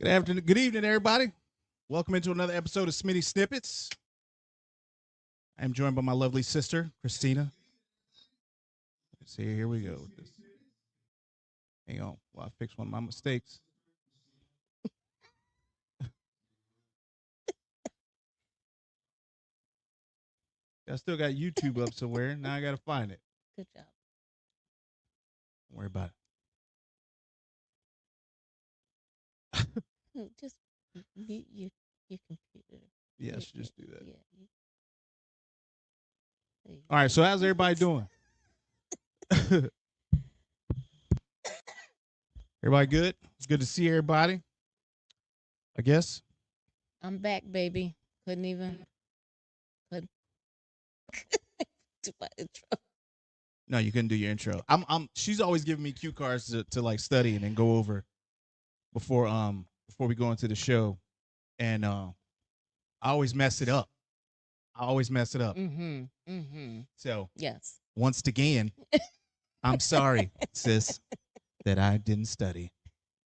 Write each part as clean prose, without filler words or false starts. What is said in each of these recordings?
Good afternoon, good evening, everybody. Welcome into another episode of Smitty Snippets. I'm joined by my lovely sister, Christina. Let's see, here we go with this. Hang on, while I fix one of my mistakes. I still got YouTube up somewhere. Now I got to find it. Good job. Don't worry about Just your computer. it. Yeah, I should just do that. Yeah. All right, so how's everybody doing? Everybody good? It's good to see everybody, I guess. I'm back, baby. Couldn't do my intro. No, you couldn't do your intro. She's always giving me cue cards to like study and then go over before we go into the show. And I always mess it up. So Yes. once again, I'm sorry, sis, that I didn't study.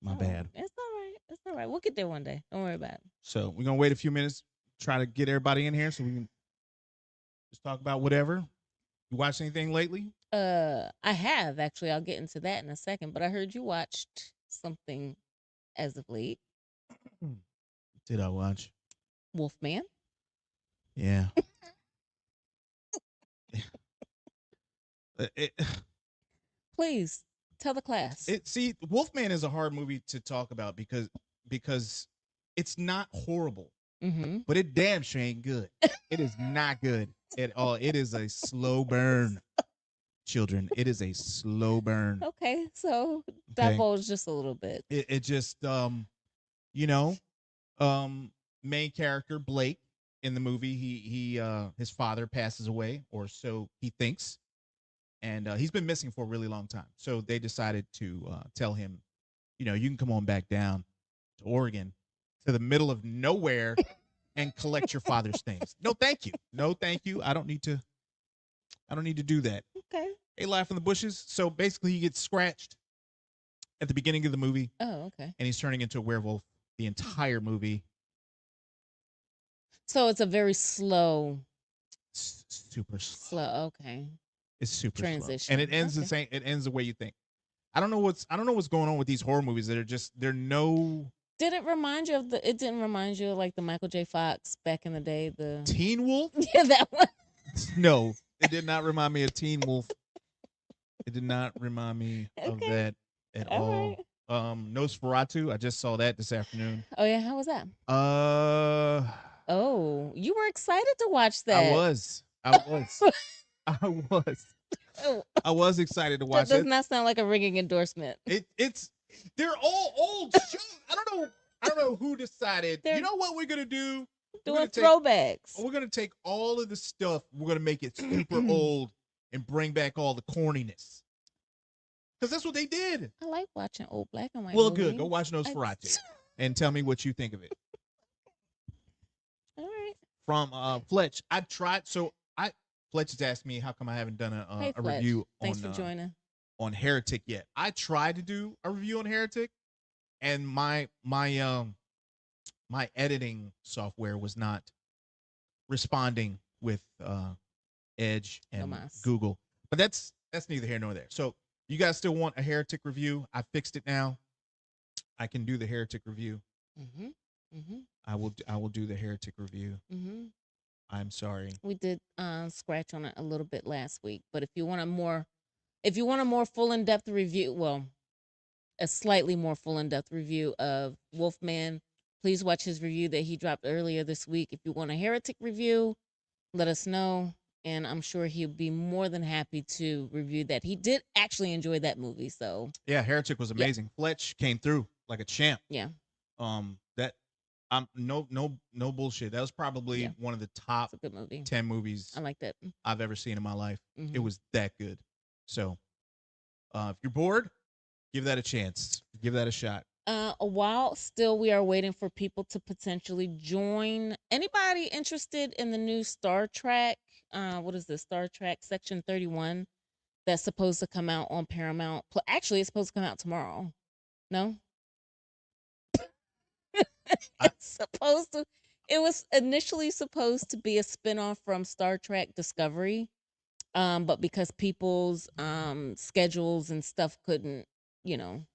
My bad. It's all right. It's all right. We'll get there one day. Don't worry about it. So we're gonna wait a few minutes, try to get everybody in here so we can just talk about whatever. You watched anything lately? I have actually. I'll get into that in a second. But I heard you watched something as of late. Did I watch? Wolfman. Yeah. Please tell the class. See, Wolfman is a hard movie to talk about because it's not horrible, but it damn sure ain't good. It is not good at all. It is a slow burn, children. It is a slow burn. Okay, so divulge just a little bit. It just you know, main character Blake in the movie, he his father passes away, or so he thinks, and he's been missing for a really long time. So they decided to tell him, you can come on back down to Oregon, to the middle of nowhere, and collect your father's things. No, thank you. No, thank you. I don't need to do that. Okay. They laugh in the bushes. So basically, he gets scratched at the beginning of the movie. Oh, okay. And he's turning into a werewolf the entire movie. So it's a very slow, super slow. Okay. It's super transition, slow. And it ends the same. It ends the way you think. I don't know what's going on with these horror movies that are just Did it remind you of the? It didn't remind you of like the Michael J. Fox back in the day, the Teen Wolf. Yeah, that one. No, it did not remind me of Teen Wolf. It did not remind me of that at all. Right. Nosferatu. I just saw that this afternoon. Oh yeah, how was that? Oh, you were excited to watch that. I was. I was excited to watch it. That does not sound like a ringing endorsement. They're all old shows. I don't know who decided. You know what we're gonna do? Doing throwbacks. We're gonna take all of the stuff. We're gonna make it super old and bring back all the corniness. Because that's what they did. I like watching old black and white. Well, good. Go watch Nosferatu and tell me what you think of it. All right. From Fletch, I tried. So Fletch has asked me how come I haven't done a review. Thanks for joining. On Heretic yet. I tried to do a review on Heretic, and my editing software was not responding with Edge and Google. But that's neither here nor there. So you guys still want a Heretic review? I fixed it now. I can do the Heretic review. I will do the Heretic review. I'm sorry. We did scratch on it a little bit last week, but if you want a more full in-depth review, well, a slightly more full in-depth review of Wolfman, please watch his review that he dropped earlier this week. If you want a Heretic review, let us know, and I'm sure he'll be more than happy to review that. He did actually enjoy that movie, so yeah, Heretic was amazing. Yeah. Fletch came through like a champ. Yeah. That no bullshit. That was probably one of the top 10 movies I like that I've ever seen in my life. It was that good. So, if you're bored, give that a chance. Give that a shot. While still we are waiting for people to potentially join. Anybody interested in the new Star Trek? What is this? Star Trek Section 31 that's supposed to come out on Paramount. Actually, it's supposed to come out tomorrow. No? I It's supposed to. It was initially supposed to be a spinoff from Star Trek Discovery, but because people's schedules and stuff couldn't, you know,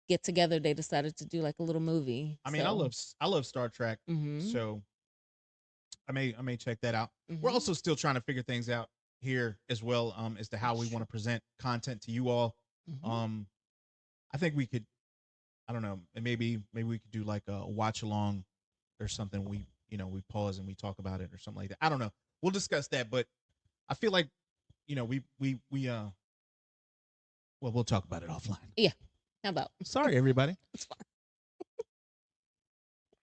get together, they decided to do like a little movie. I mean, So, I love Star Trek, mhm, so I may check that out. We're mhm, also still trying to figure things out here as well, as to how we want sure, to present content to you all. mhm, Um, I think we could, I don't know, and maybe we could do like a watch along or something. We we pause and we talk about it or something like that. I don't know. We'll discuss that, but I feel like we well, we'll talk about it offline. yeah. How about? Sorry, everybody. It's fine.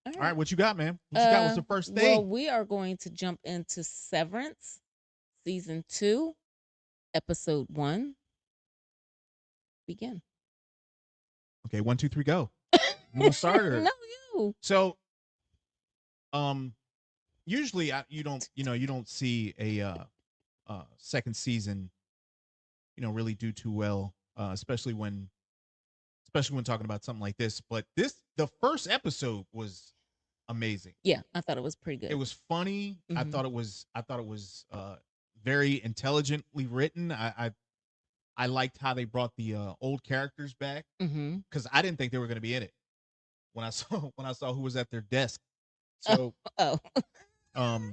All All right, right. what you got, man? What you got? What's the first Well, thing? we are going to jump into Severance, season 2, episode 1. Begin. Okay, one, two, three, go. You want to start or No, you. so? Um, usually you don't see a second season really do too well, especially when talking about something like this. But the first episode was amazing. Yeah, I thought it was pretty It good. was funny. Mhm. I thought it was very intelligently written. I liked how they brought the old characters back Mhm. because I didn't think they were going to be in it when I saw when I saw who was at their desk. Oh, So oh. um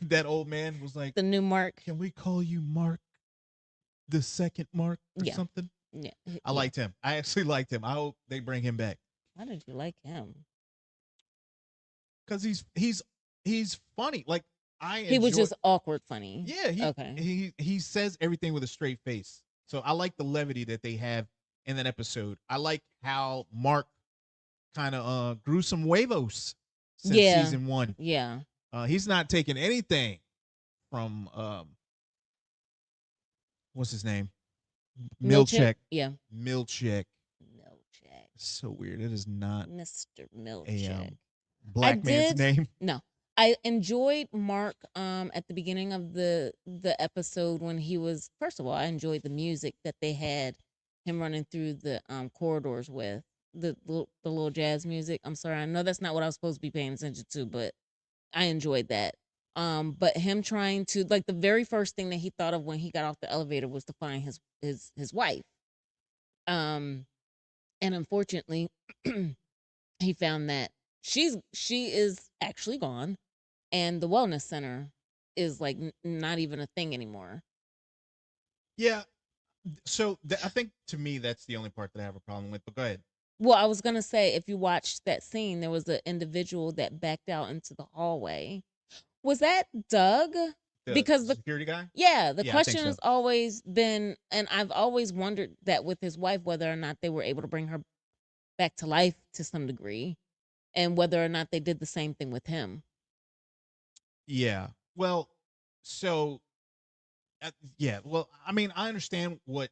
that old man was like, The new Mark. "Can we call you Mark the second Mark or Yeah. something?" Yeah. I Yeah. liked him. I actually liked him. I hope they bring him back Why did you like him? because he's funny. Like I He was enjoy. just awkward funny. Yeah, Okay. he says everything with a straight face. So I like the levity that they have in that episode. I like how Mark kind of grew some huevos since Yeah. season one. Yeah. He's not taking anything from what's his name? Milchick. Milchek. Yeah. Milchek. Milchick. So weird. It is not Mr. a Milchick. I black man's did name. no. I enjoyed Mark at the beginning of the episode when he was first of all, I enjoyed the music that they had him running through the corridors with the little jazz music. I'm sorry. I know that's not what I was supposed to be paying attention to, but I enjoyed that. But him trying to like the very first thing that he thought of when he got off the elevator was to find his wife. Um and unfortunately he found that she is actually gone and the wellness center is like not even a thing anymore. Yeah. So I think to me that's the only part that I have a problem with. But go ahead. Well, I was gonna say if you watched that scene, there was an individual that backed out into the hallway. Was that Doug? The Because the security guy. yeah, the Yeah, I think question so. has always been, and I've always wondered that with his wife, whether or not they were able to bring her back to life to some degree, and whether or not they did the same thing with him. Yeah. Well, so yeah. Well, I mean, I understand what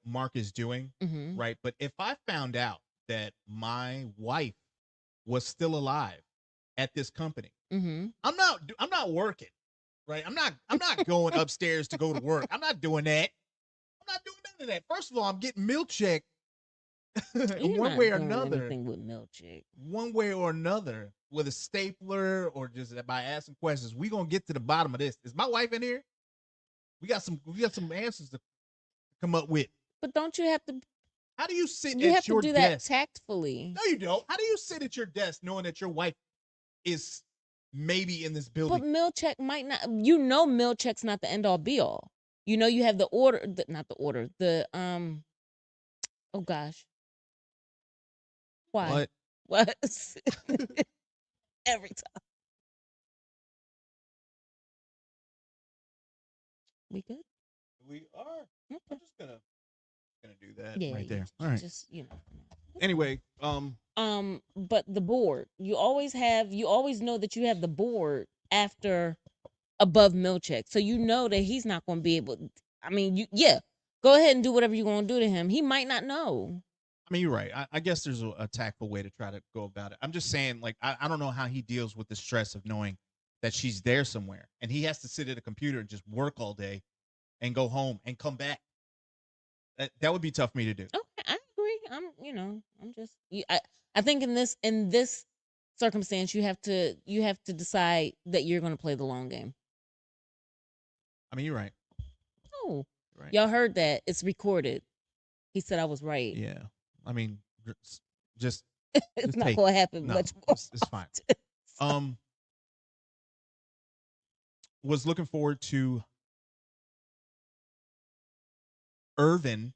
Mark is doing, Mm-hmm. right? But if I found out that my wife was still alive at this company, Mm-hmm. I'm not working, right? I'm not going upstairs to go to work. I'm not doing that. I'm not doing none of that. First of all, I'm getting milkshake You're one way not or doing another, anything with Milchick. with a stapler or just by asking questions. We gonna get to the bottom of this. Is my wife in here? We got some answers to come up with. But don't you have to? How do you sit You have at to your do that desk? tactfully. No, you don't. How do you sit at your desk knowing that your wife is maybe in this But building? Milchick might not. You know, Milchick's not the end all be all. You know, you have the order, not the order. The Oh gosh, why? What? What? Every time we good. We are. I'm Okay. just gonna do that Yeah, right you there. All right. just It's fine. Anyway, But the board, you always know that you have the board after above Milchick, so you know that he's not going to be able. I mean, yeah, go ahead and do whatever you're going to do to him. He might not know. I mean, you're right. I guess there's a tactful way to try to go about it. I'm just saying, like, I don't know how he deals with the stress of knowing that she's there somewhere and he has to sit at a computer and just work all day and go home and come back. That would be tough for me to do. Okay, I agree. I'm just. I think in this circumstance, you have to decide that you're going to play the long game. I mean, you're right. Oh, You're right. y'all heard that? It's recorded. He said I was right. Yeah. I mean, just It's just not take going to happen no. much more. It's fine. So, Um, was looking forward to Irvin,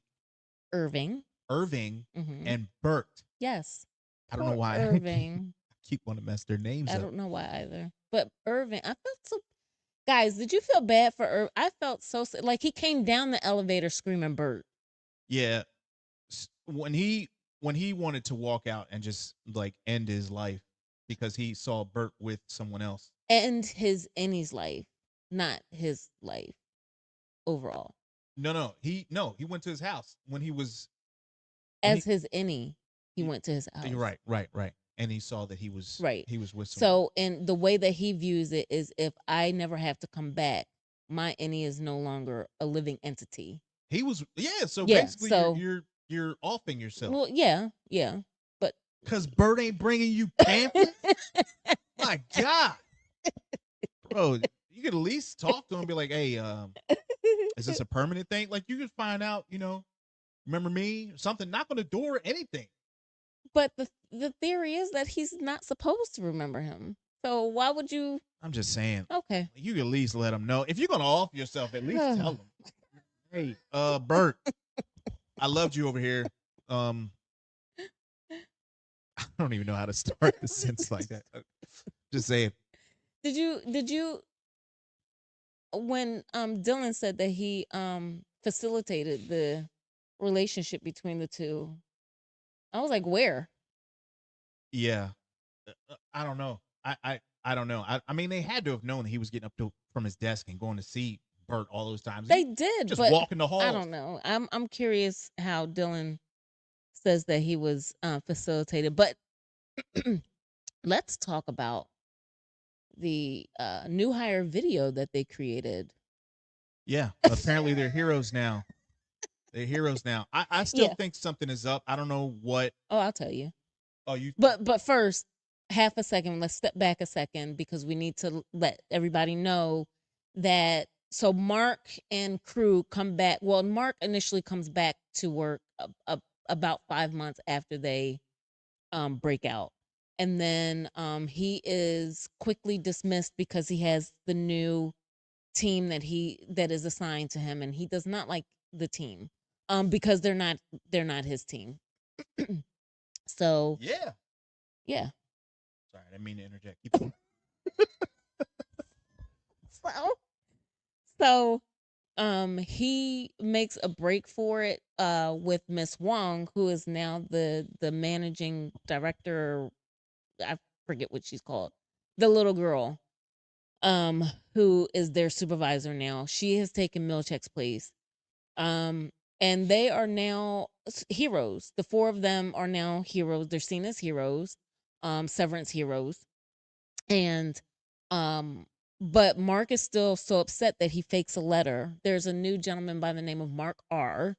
Irving. Irving, Mm-hmm. and Bert. Yes. I don't know Poor why I Irving. keep wanting to mess their names I up. don't know why either. But Irving, I felt so. Guys, did you feel bad for Irving? I felt so like he came down the elevator screaming Bert. Yeah, when he wanted to walk out and just like end his life because he saw Bert with someone else. And his Annie's life, not his life overall. No, he went to his house when As he his Annie, he y- went to his you're house. right, and he saw that he was Right. he was with someone else. So, and the way that he views it is if I never have to come back, my Annie is no longer a living entity. He was yeah. So Yeah. basically, you're So, you're you're offing yourself well, yeah, yeah. But because Bert ain't bringing you pamphlets. My God, bro, you could at least talk to him and be like, "Hey, is this a permanent thing?" Like you could find out, remember me, something, knock on the door, anything. but the theory is that he's not supposed to remember him. So why would you? I'm just saying, Okay. you could at least let him know if you're gonna off yourself. At least tell him, "Hey, Bert, I loved you over here." Um, I don't even know how to start the sentence like that. Just say it. Did you when Dylan said that he facilitated the relationship between the two, I was like, where? Yeah, I don't know. I don't know. I mean, they had to have known that he was getting up from his desk and going to see Bert all those times. They He did, just but walking the I halls. don't know. I'm curious how Dylan says that he was facilitated. But let's talk about the new hire video that they created. Yeah, apparently they're heroes now. They're heroes now. I still Yeah. think something is up. I don't know what. Oh, I'll tell you. Oh, you. But first, half a second. Let's step back a second because we need to let everybody know that. So Mark and crew come back. Well, Mark initially comes back to work about 5 months after they break out, and then he is quickly dismissed because he has the new team that is assigned to him, and he does not like the team because they're not his team. So Yeah. yeah. Sorry, I didn't mean to interject. Keep going. So he makes a break for it with Miss Wong, who is now the managing director. I forget what she's called. The little girl who is their supervisor now. She has taken Milchek's place. Um and they are now heroes. The four of them are now heroes. They're seen as heroes, Severance heroes. And um but Mark is still so upset that he fakes a letter. There's a new gentleman by the name of Mark R.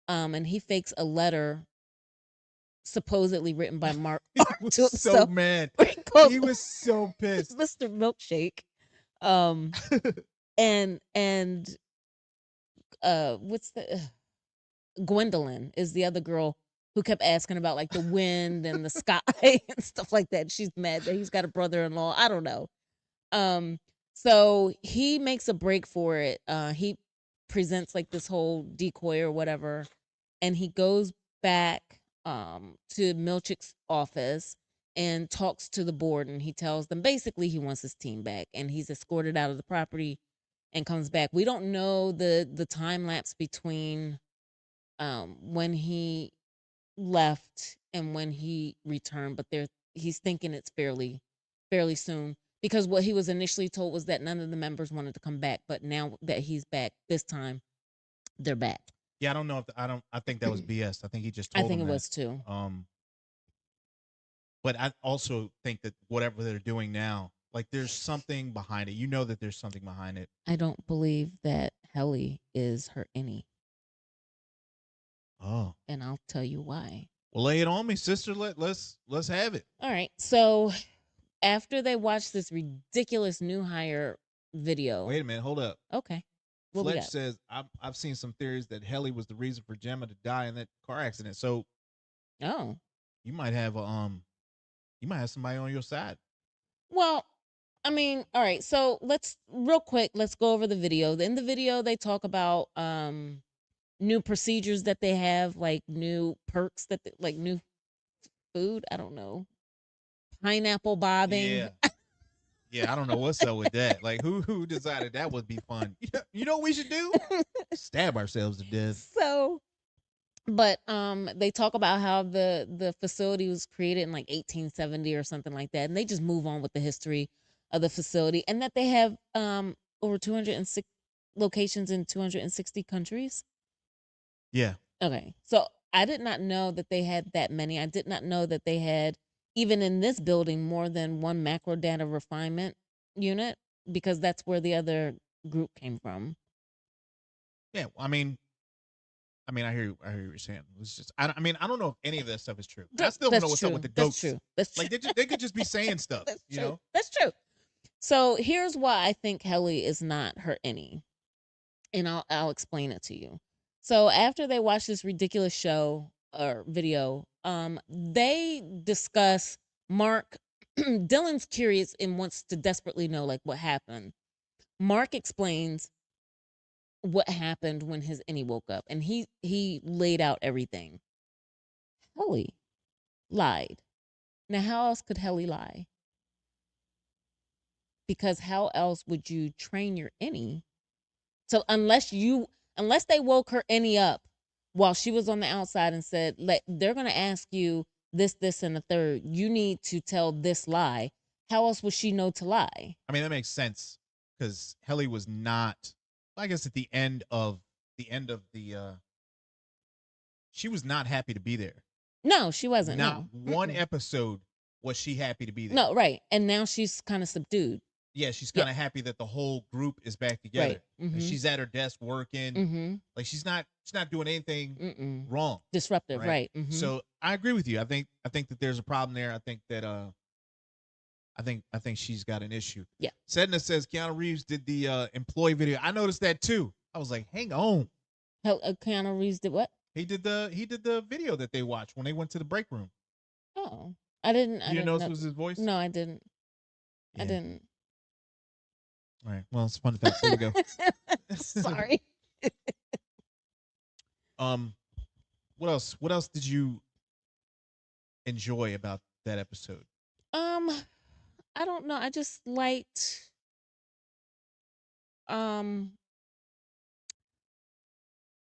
And he fakes a letter supposedly written by Mark He R was to so himself. mad. Called He was so pissed. Mr. Milkshake. Um and what's the Gwendolyn is the other girl who kept asking about like the wind and the sky and stuff like that. She's mad that he's got a brother-in-law. I don't know. Um, so he makes a break for it. He presents like this whole decoy or whatever, and he goes back to Milchick's office and talks to the board, and he tells them basically he wants his team back, and he's escorted out of the property and comes back. We don't know the time lapse between when he left and when he returned, but he's thinking it's fairly soon because what he was initially told was that none of the members wanted to come back, but now that he's back this time, they're back. Yeah, I don't know if I don't. I think that was BS. I think he just I told think him it that. was too. But I also think that whatever they're doing now, like there's something behind it. You know that there's something behind it. I don't believe that Helly is her any, Oh, and I'll tell you why. well, lay it on me, sister. Let's have it. All right, so after they watched this ridiculous new hire video. Wait a minute, hold up. Okay. What we Fletch got? says I've seen some theories that Helly was the reason for Gemma to die in that car accident. So Oh. you might have you might have somebody on your side. Well, I mean, all right. So let's real quick, let's go over the video. In the video they talk about new procedures that they have, like new perks that like new food, I don't know. Pineapple bobbing. Yeah. Yeah, I don't know what's up with that. Like who decided that would be fun? You know what we should do? Stab ourselves to death. So but they talk about how the facility was created in like 1870 or something like that, and they just move on with the history of the facility, and that they have over 206 locations in 260 countries. Yeah. Okay. So I did not know that they had that many. I did not know that they had, even in this building, more than one macro data refinement unit, because that's where the other group came from. Yeah. I hear what you're saying. It's just I mean I don't know if any of that stuff is true. I still don't know That's what's up true. with the That's goats. true. That's true. Like they could just be saying stuff, That's you true. know? That's true. So here's why I think Helly is not her any, and I'll explain it to you. So after they watch this ridiculous show or video, they discuss Mark. Dylan's curious and wants to desperately know like what happened. Mark explains what happened when his any woke up, and he laid out everything. Helly lied. Now, how else could Helly lie? Because how else would you train your any? So unless they woke her any up while she was on the outside and said, they're gonna ask you this, and the third. You need to tell this lie. How else would she know to lie? I mean that makes sense because Helly was not I guess at the end of the she was not happy to be there. No, she wasn't. Not No. one Mm-mm. episode was she happy to be there. No, right. And now she's kind of subdued. Yeah, she's Yeah. kind of happy that the whole group is back together. Right. Mm-hmm. And she's at her desk working. Mm-hmm. Like she's not doing anything Mm-mm. wrong. Disruptive, right? Mm-hmm. So I agree with you. I think that there's a problem there. I think that I think she's got an issue. Yeah. Sedna says Keanu Reeves did the employee video. I noticed that too. I was like, hang on. Keanu Reeves did what? He did the video that they watched when they went to the break room. Oh, I didn't. You didn't know it was his voice? No, I didn't. Yeah. I didn't. All right. Well, it's a fun fact. There we go. Sorry. What else? What else did you enjoy about that episode? I don't know. I just liked um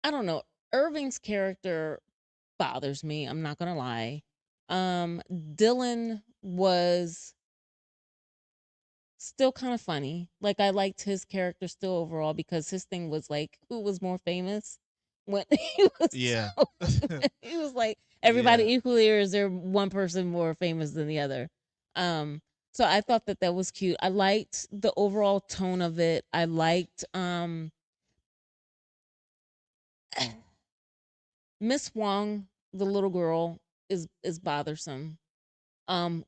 I don't know. Irving's character bothers me. I'm not gonna lie. Dylan was still kind of funny. Like I liked his character still overall because his thing was like who was more famous when he was Yeah. he was like everybody Yeah. equally, or is there one person more famous than the other? Um so I thought that that was cute. I liked the overall tone of it. I liked Miss Wong, the little girl, is bothersome. Um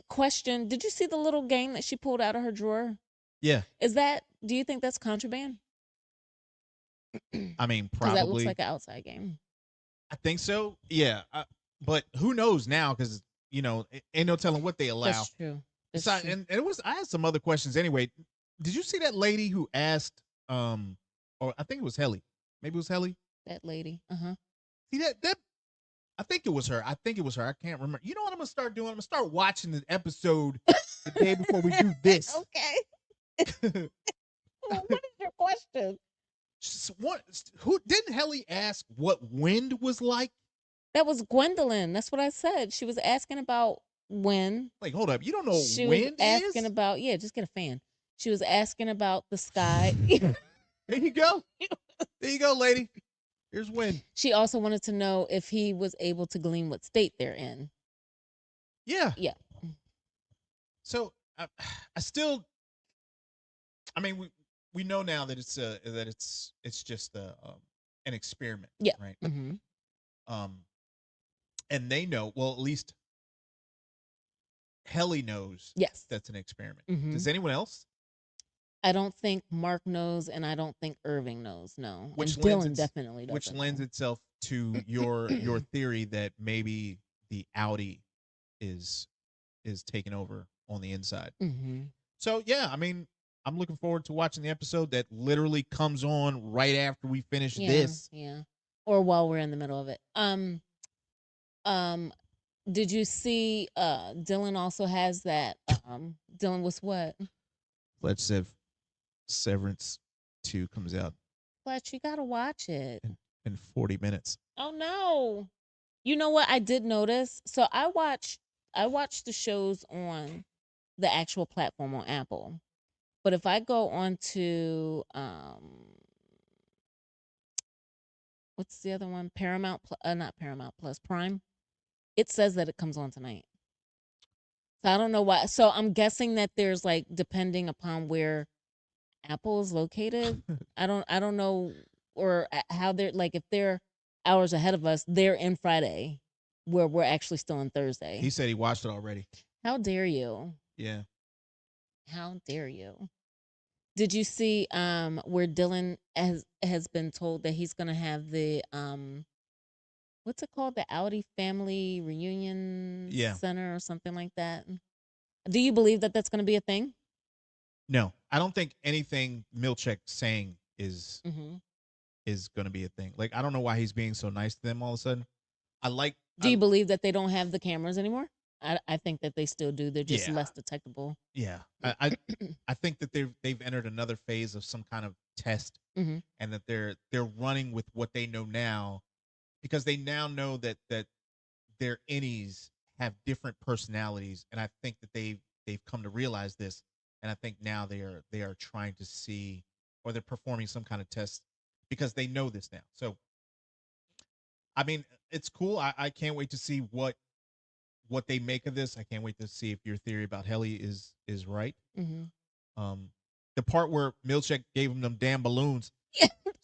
Question, did you see the little game that she pulled out of her drawer? Yeah. Do you think that's contraband? I mean, Because that looks probably. like an outside game. I think so. Yeah. But who knows now? Because ain't no telling what they allow. That's true. That's true. And it was. I had some other questions anyway. Did you see that lady who asked? Or I think it was Helly. Maybe it was Helly. That lady. Uh-huh. See that. I think it was her. I think it was her. I can't remember. You know what I'm gonna start doing? I'm gonna start watching the episode the day before we do this. Okay. Well, what is your question? What? Who didn't Helly ask what wind was like? That was Gwendolyn. That's what I said. She was asking about when. Like, hold up, you don't know what She was wind asking is? about, yeah, just get a fan. She was asking about the sky. There you go. There you go, lady. Here's wind. She also wanted to know if he was able to glean what state they're in. Yeah. Yeah. So I still. I mean, we know now that it's just an experiment. Yeah. Right. Mm-hmm. And they know. Well, at least Helly knows Yes. that's an experiment. Mm-hmm. Does anyone else? I don't think Mark knows, and I don't think Irving knows. No, and Which lends Dylan its definitely which doesn't lends know. itself to your theory that maybe the Audi is taking over on the inside. Mm-hmm. So yeah, I mean, I'm looking forward to watching the episode that literally comes on right after we finish Yeah, this. yeah. Or while we're in the middle of it. Um, did you see? Dylan also has that. Dylan was what? Let's say Severance 2 comes out Fletch, you gotta watch it. in 40 minutes. Oh no. You know what I did notice? So I watch the shows on the actual platform on Apple. But if I go on to what's the other one? Not Paramount Plus, Prime. It says that it comes on tonight. So I don't know why. So I'm guessing that there's like depending upon where Apple is located. I don't know or how they're like if they're hours ahead of us, they're in Friday where we're actually still in Thursday. He said he watched it already. How dare you? Yeah. How dare you? Did you see where Dylan has been told that he's gonna have the what's it called? The Audi Family Reunion Yeah. Center or something like that? Do you believe that that's gonna be a thing? No, I don't think anything Milchek saying Mm-hmm. is going to be a thing. Like I don't know why he's being so nice to them all of a sudden. I like Do I you believe that they don't have the cameras anymore? I think that they still do. They're just yeah. less detectable. Yeah. I think that they've entered another phase of some kind of test Mm-hmm. and that they're running with what they know now because they now know that their innies have different personalities and I think that they've come to realize this and I think now they are trying to see or they're performing some kind of test because they know this now. So I mean, it's cool. I can't wait to see what they make of this. I can't wait to see if your theory about Helly is right. Mm-hmm. Um, the part where Milchek gave him them damn balloons.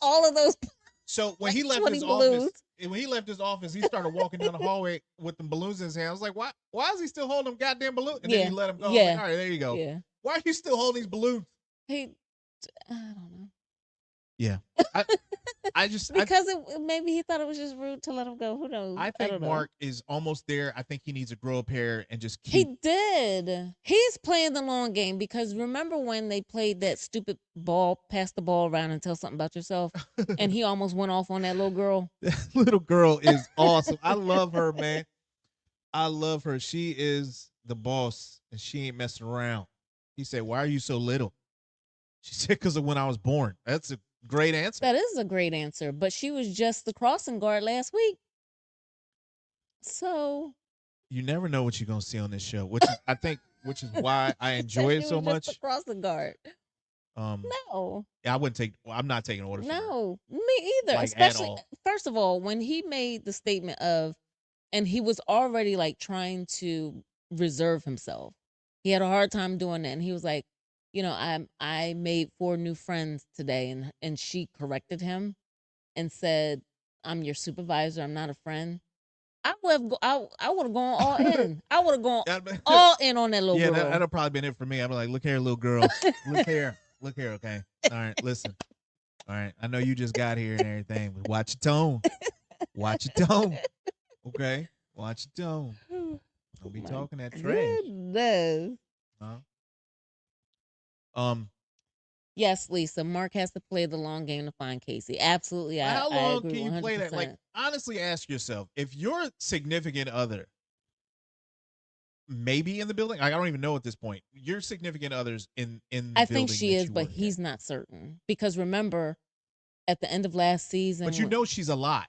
All of those So when like he left 20 his office, balloons. he started walking down the hallway with them balloons in his hand. I was like, why? Why is he still holding them goddamn balloons? And then he Yeah. let him go. I was like, Yeah. all right, there you go. Yeah. Why are you still holding these balloons? He I don't Yeah, I I just know. Because maybe he thought it was just rude to let him go. Who knows? I I think don't know. Mark is almost there. I think he needs to grow a pair and just He keep. did. He's playing the long game because remember when they played that stupid ball, pass the ball around and tell something about yourself, and he almost went off on that little girl. That little girl is awesome. I love her, man. I love her. She is the boss, and she ain't messing around. He said, "Why are you so little?" She said, "Because of when I was born." That's a great answer. That is a great answer, but she was just the crossing guard last week. So You never know what you're gonna see on this show, which is I think, which is why I he enjoy said it she so was just the much. crossing guard. Um, No. I wouldn't take. Well, I'm not taking orders from her, No, me either. like at Especially all. first of all, when he made the statement of and he was already like trying to reserve himself. He had a hard time doing that and he was like, I made 4 new friends today and she corrected him and said, "I'm your supervisor, I'm not a friend." I would have gone all in. I would have gone all in on that little Yeah, girl. that'll probably been it for me. I'm like, look here, little girl. Look here. Okay, all right. Listen. All right. I know you just got here and everything, but watch your tone. Watch your tone. Okay. Watch your tone. Oh Don't be my talking that trash. goodness. Huh? Um. Yes, Lisa. Mark has to play the long game to find Casey. Absolutely, I, How I long agree can you play that? Like, 100%. honestly, ask yourself if your significant other maybe in the building. I don't even know at this point. Your significant others in the I think building she that is, you but work at, he's not certain. Because remember, at the end of last but season, you know she's a lot,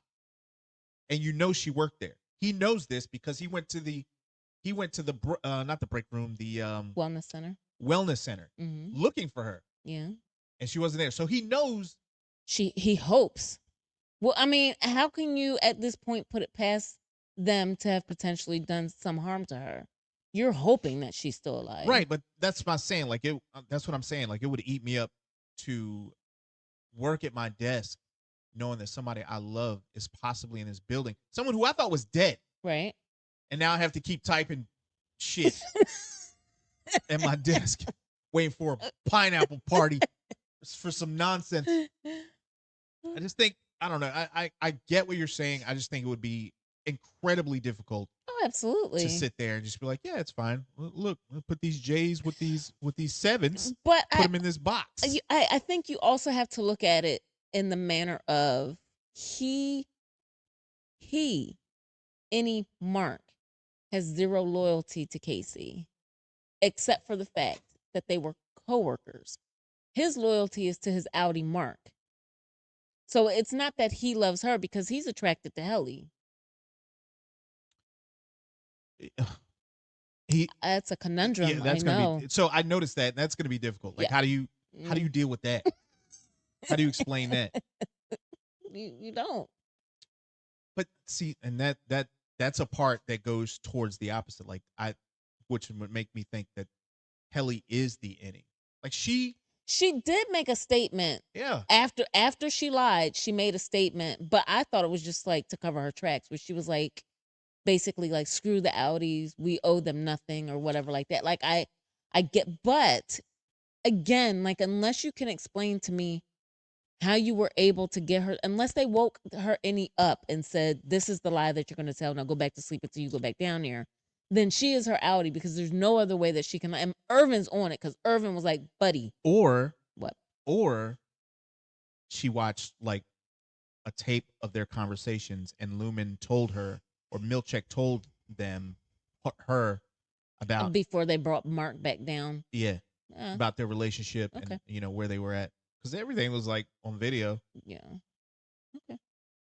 and you know she worked there. He knows this because he went to the not the break room, the Wellness Center. wellness center Hmm. looking for her, Yeah. and she wasn't there. So he knows. He hopes. Well, I mean, how can you at this point put it past them to have potentially done some harm to her? You're hoping that she's still alive. Right, but that's my saying. Like it. That's what I'm saying. Like it would eat me up to work at my desk knowing that somebody I love is possibly in this building. Someone who I thought was dead. Right? And now I have to keep typing shit at my desk waiting for a pineapple party for some nonsense. I just think I don't know. I get what you're saying. I just think it would be incredibly difficult Oh, to absolutely. sit there and just be like, yeah, it's fine. Look, we'll put these J's with these sevens, But put them in this box. I think you also have to look at it in the manner of he he any Mark has zero loyalty to Casey, except for the fact that they were coworkers. His loyalty is to his Audi Mark. So it's not that he loves her because he's attracted to Helly. He That's a yeah, conundrum, I that's gonna be know. so. I noticed that. And that's gonna be difficult. Like, Yeah. how do you deal with that? How do you explain that? You don't. But see, and that's a part that goes towards the opposite. Like which would make me think that Helly is the innie. Like She did make a statement yeah. after she lied. She made a statement, but I thought it was just like to cover her tracks, where she was like basically like screw the Audis, we owe them nothing or whatever like that. Like I get, but again, like unless you can explain to me how you were able to get her, unless they woke her any up and said this is the lie that you're going to tell, now go back to sleep until you go back down there, then she is her Audi, because there's no other way that she can. And Irvin's on it because Irvin was like, buddy, Or what? or she watched like a tape of their conversations and Lumen told her or Milchek told them her about Before they brought Mark back down. yeah, Uh, about their relationship and okay. where they were at cuz everything was like on video. Yeah. Okay.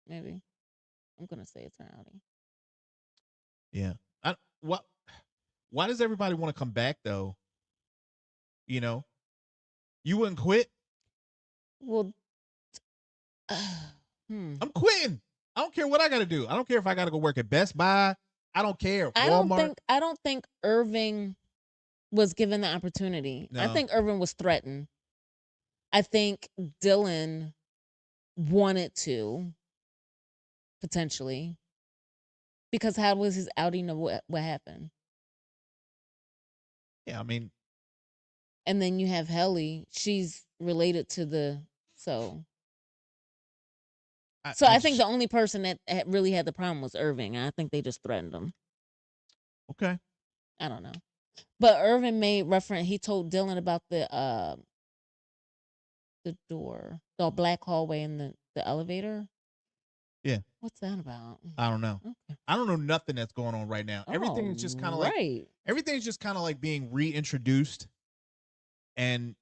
Maybe. I'm gonna say it's her Audi. Yeah. What why does everybody want to come back though? You know, you wouldn't quit? Well, hmm. I'm quitting. I don't care what I got to do. I don't care if I got to go work at Best Buy. I don't care. Walmart. I don't think Irving was given the opportunity. I No. think Irving was threatened. I think Dylan wanted to, potentially, because how was his Audi know what happened? Yeah, I mean, And then you have Helly. She's related to the so. So I think the only person that really had the problem was Irving. I think they just threatened him. Okay. I don't know. But Irvin made reference. He told Dylan about the door, the black hallway in the elevator. Yeah. What's that about? I don't know. Okay. I don't know nothing that's going on right now. Everything is just kind of like right. everything's just kind of like being reintroduced, and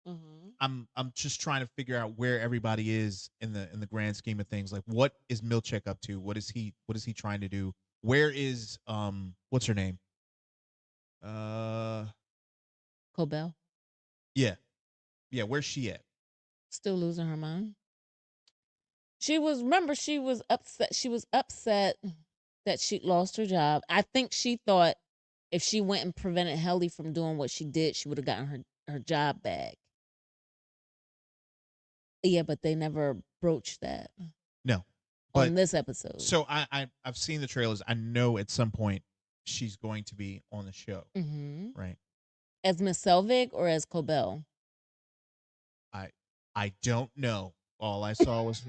Mm-hmm. I'm just trying to figure out where everybody is in the grand scheme of things. Like, what is Milchek up to? What is he trying to do? Where is what's her name? Uh, Cobell yeah, yeah. Where's she at? still losing her mind. She was, remember, she was upset. She was upset that she lost her job. I think she thought if she went and prevented Helly from doing what she did, she would have gotten her job back. Yeah, but they never broached that No, but on this episode. so I've seen the trailers. I know at some point she's going to be on the show, Mm-hmm. right? As Miss Selvig or as Cobell? I I don't know. All I saw was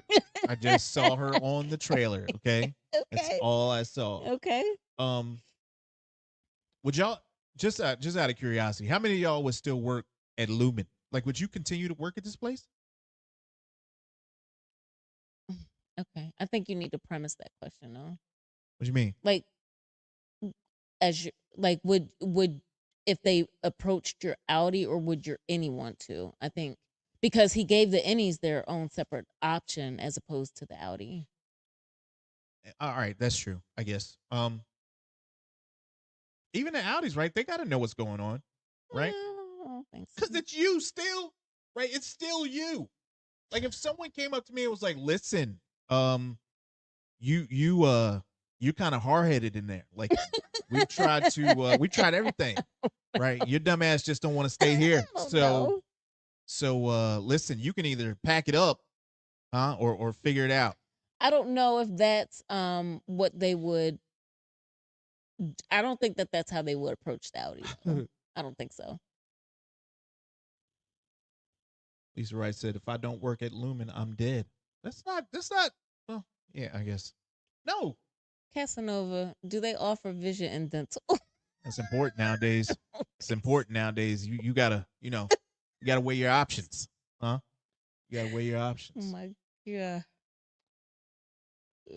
I just saw her on the trailer. Okay, that's Okay. all I saw. Okay. Would y'all just out of curiosity, how many of y'all would still work at Lumen? Like, would you continue to work at this place? Okay. I think you need to premise that question though. What do you mean? Like, as you like, would if they approached your Audi, or would your any want to? I think because he gave the innies their own separate option as opposed to the Audi. All right, that's true. I guess. Even the Audis, right? They got to know what's going on, right? I don't think so. Because it's you still, right? It's still you. Like, if someone came up to me and was like, "Listen, you kind of hard headed in there. Like, we tried everything, right? Your dumb ass just don't want to stay here. So listen, you can either pack it up, huh, or figure it out." I don't know if that's what they would I don't think that that's how they would approach the Audi, though. I don't think so. Lisa Wright said, "If I don't work at Lumen, I'm dead." That's not. That's not. Well, yeah, I guess. No, Casanova, do they offer vision and dental? that's important nowadays. It's important nowadays. You gotta, you gotta weigh your options, huh? You gotta weigh your Oh options. my god.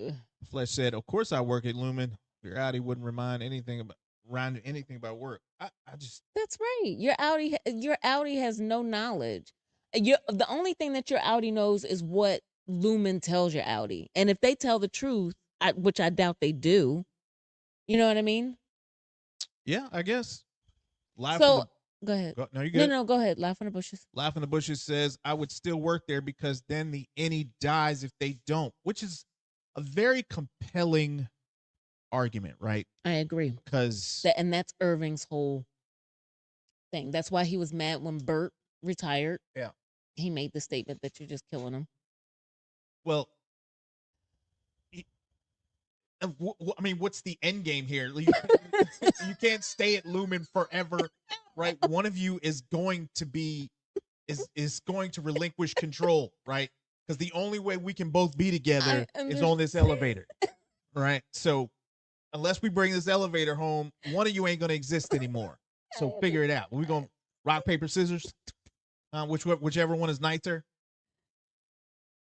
Ugh. Flesh said, "Of course I work at Lumen. Your Audi wouldn't remind anything about work." I just That's right. Your Audi has no knowledge. The only thing that your Audi knows is what Lumen tells your Audi. And if they tell the truth, which I doubt they do, you know what I mean? yeah, I guess. Live from So the go ahead. no, you No, good. no, go ahead. Laugh in the bushes. Laugh in the bushes says, "I would still work there because then the any dies if they don't," which is a very compelling argument, right? I agree. Because And that's Irving's whole thing. That's why he was mad when Bert retired. yeah, He made the statement that you're just killing him. well, I mean, what's the end game here? You can't stay at Lumen forever, right? One of you is going to be is going to relinquish control, right? Because the only way we can both be I together is on this understand. elevator, right? So unless we bring this elevator home, one of you ain't gonna exist anymore. So figure it out. We're gonna rock paper scissors, whichever one is nicer.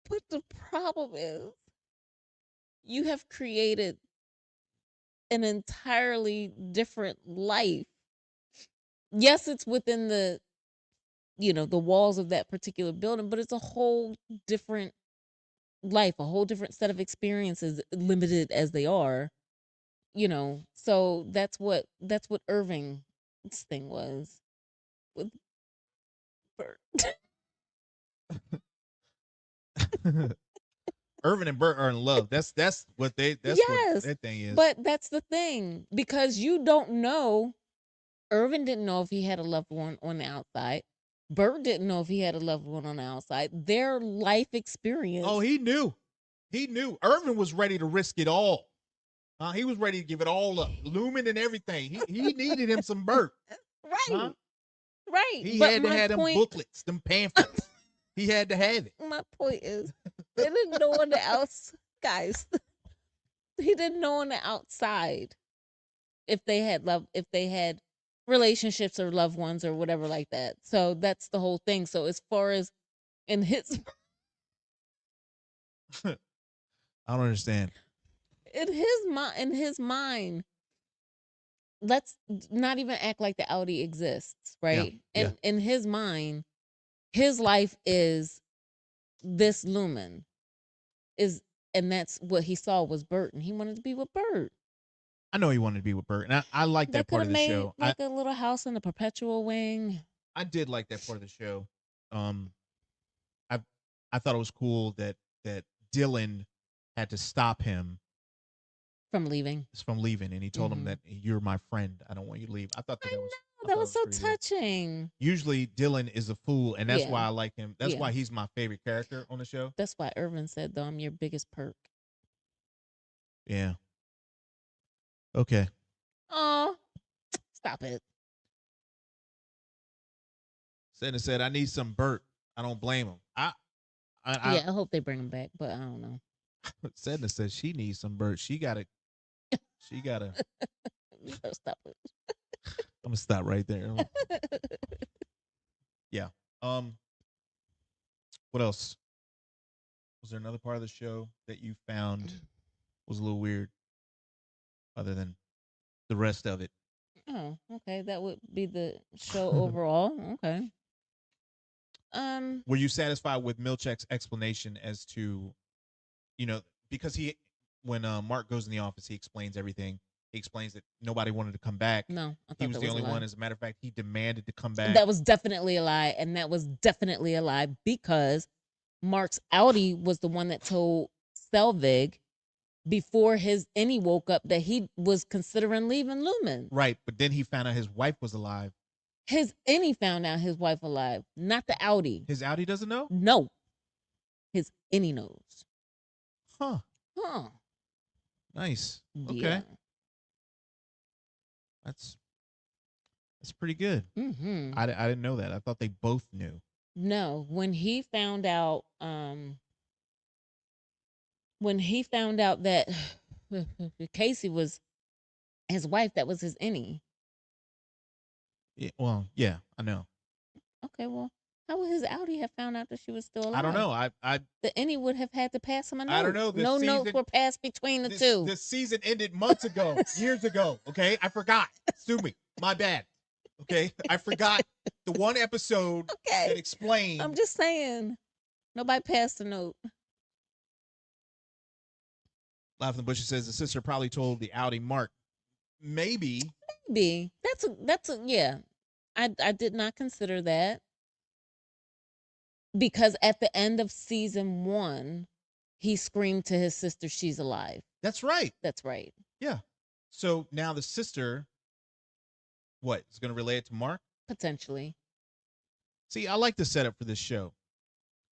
But the problem is, you have created an entirely different life. Yes, it's within the walls of that particular building, but it's a whole different life, a whole different set of experiences, limited as they are. So that's what Irving's thing was with Bert. Irvin and Bert are in love. That's what Yes, their thing is. but that's the thing, because you don't know. Irvin didn't know if he had a loved one on the outside. Bert didn't know if he had a loved one on the outside. Their life experience. Oh, he knew. He knew. Irvin was ready to risk it all. He was ready to give it all up, Lumen and everything. He needed him some Bert. Right. Huh? Right. He But had to my have them point booklets, them pamphlets. He had to have it. my point is, they didn't know on the outside, guys. He didn't know on the outside if they had relationships or loved ones or whatever like that. So that's the whole thing. So as far as in his I don't understand. in his mind, let's not even act like the Audi exists, Yeah, right? yeah. And in his mind, his life is this Lumen is, and that's what he saw was Bert, and he wanted to be with Bert. I know he wanted to be with Bert, and I like They that could part have of the made show. like a little house in the perpetual wing. I did like that part of the show. Um, I I thought it was cool that Dylan had to stop him From leaving. from leaving, and he told him that you're my friend. I don't want you to leave. I thought I that was know, I that thought it was was so pretty good. touching. Usually Dylan is a fool, and that's Yeah. why I like him. That's Yeah. why he's my favorite character on the show. That's why Irvin said, though, I'm your biggest perk. Yeah. Okay. Oh, stop it. Santa said, "I need some Bert." I don't blame him. Yeah, I hope they bring him back, but I don't know. Sedna said she needs some Bert. She got to. She got to. You better stop it. I'm gonna stop right there. Yeah. Um. What else? Was there another part of the show that you found was a little weird, other than the rest of it? Oh, okay. That would be the show overall. Okay. Were you satisfied with Milchek's explanation as to, you know, because when Mark goes in the office, he explains everything. He explains that nobody wanted to come back. No, I He thought was that the was a only lie. one. As a matter of fact, he demanded to come back. That was definitely a lie, and that was definitely a lie because Mark's Audi was the one that told Selvig before his any woke up that he was considering leaving Lumen. Right, but then he found out his wife was alive. His any found out his wife alive, not the Audi. His Audi doesn't know? No, his any knows. Huh. Huh. Nice. Yeah. Okay. That's that's pretty good. Mm-hmm. I didn't know that. I thought they both knew. No, when he found out that Casey was his wife, that was his innie. Yeah, well, yeah, I know. Okay, well, how would his Audi have found out that she was still I don't alive? know. The innie would have had to pass him a I don't note. know. No notes were passed between the two. This season ended months ago, years ago. Okay, I forgot. Sue me. My bad. Okay, I forgot the one episode that Okay, explained. I'm just saying. Nobody passed a note. Laughing the Bushes says the sister probably told the Audi Mark. Maybe. Maybe that's a yeah. I did not consider that because at the end of season 1, he screamed to his sister, "She's alive." That's right. That's right. Yeah. So now the sister, what, is going to relay it to Mark? Potentially. See, I like the setup for this show.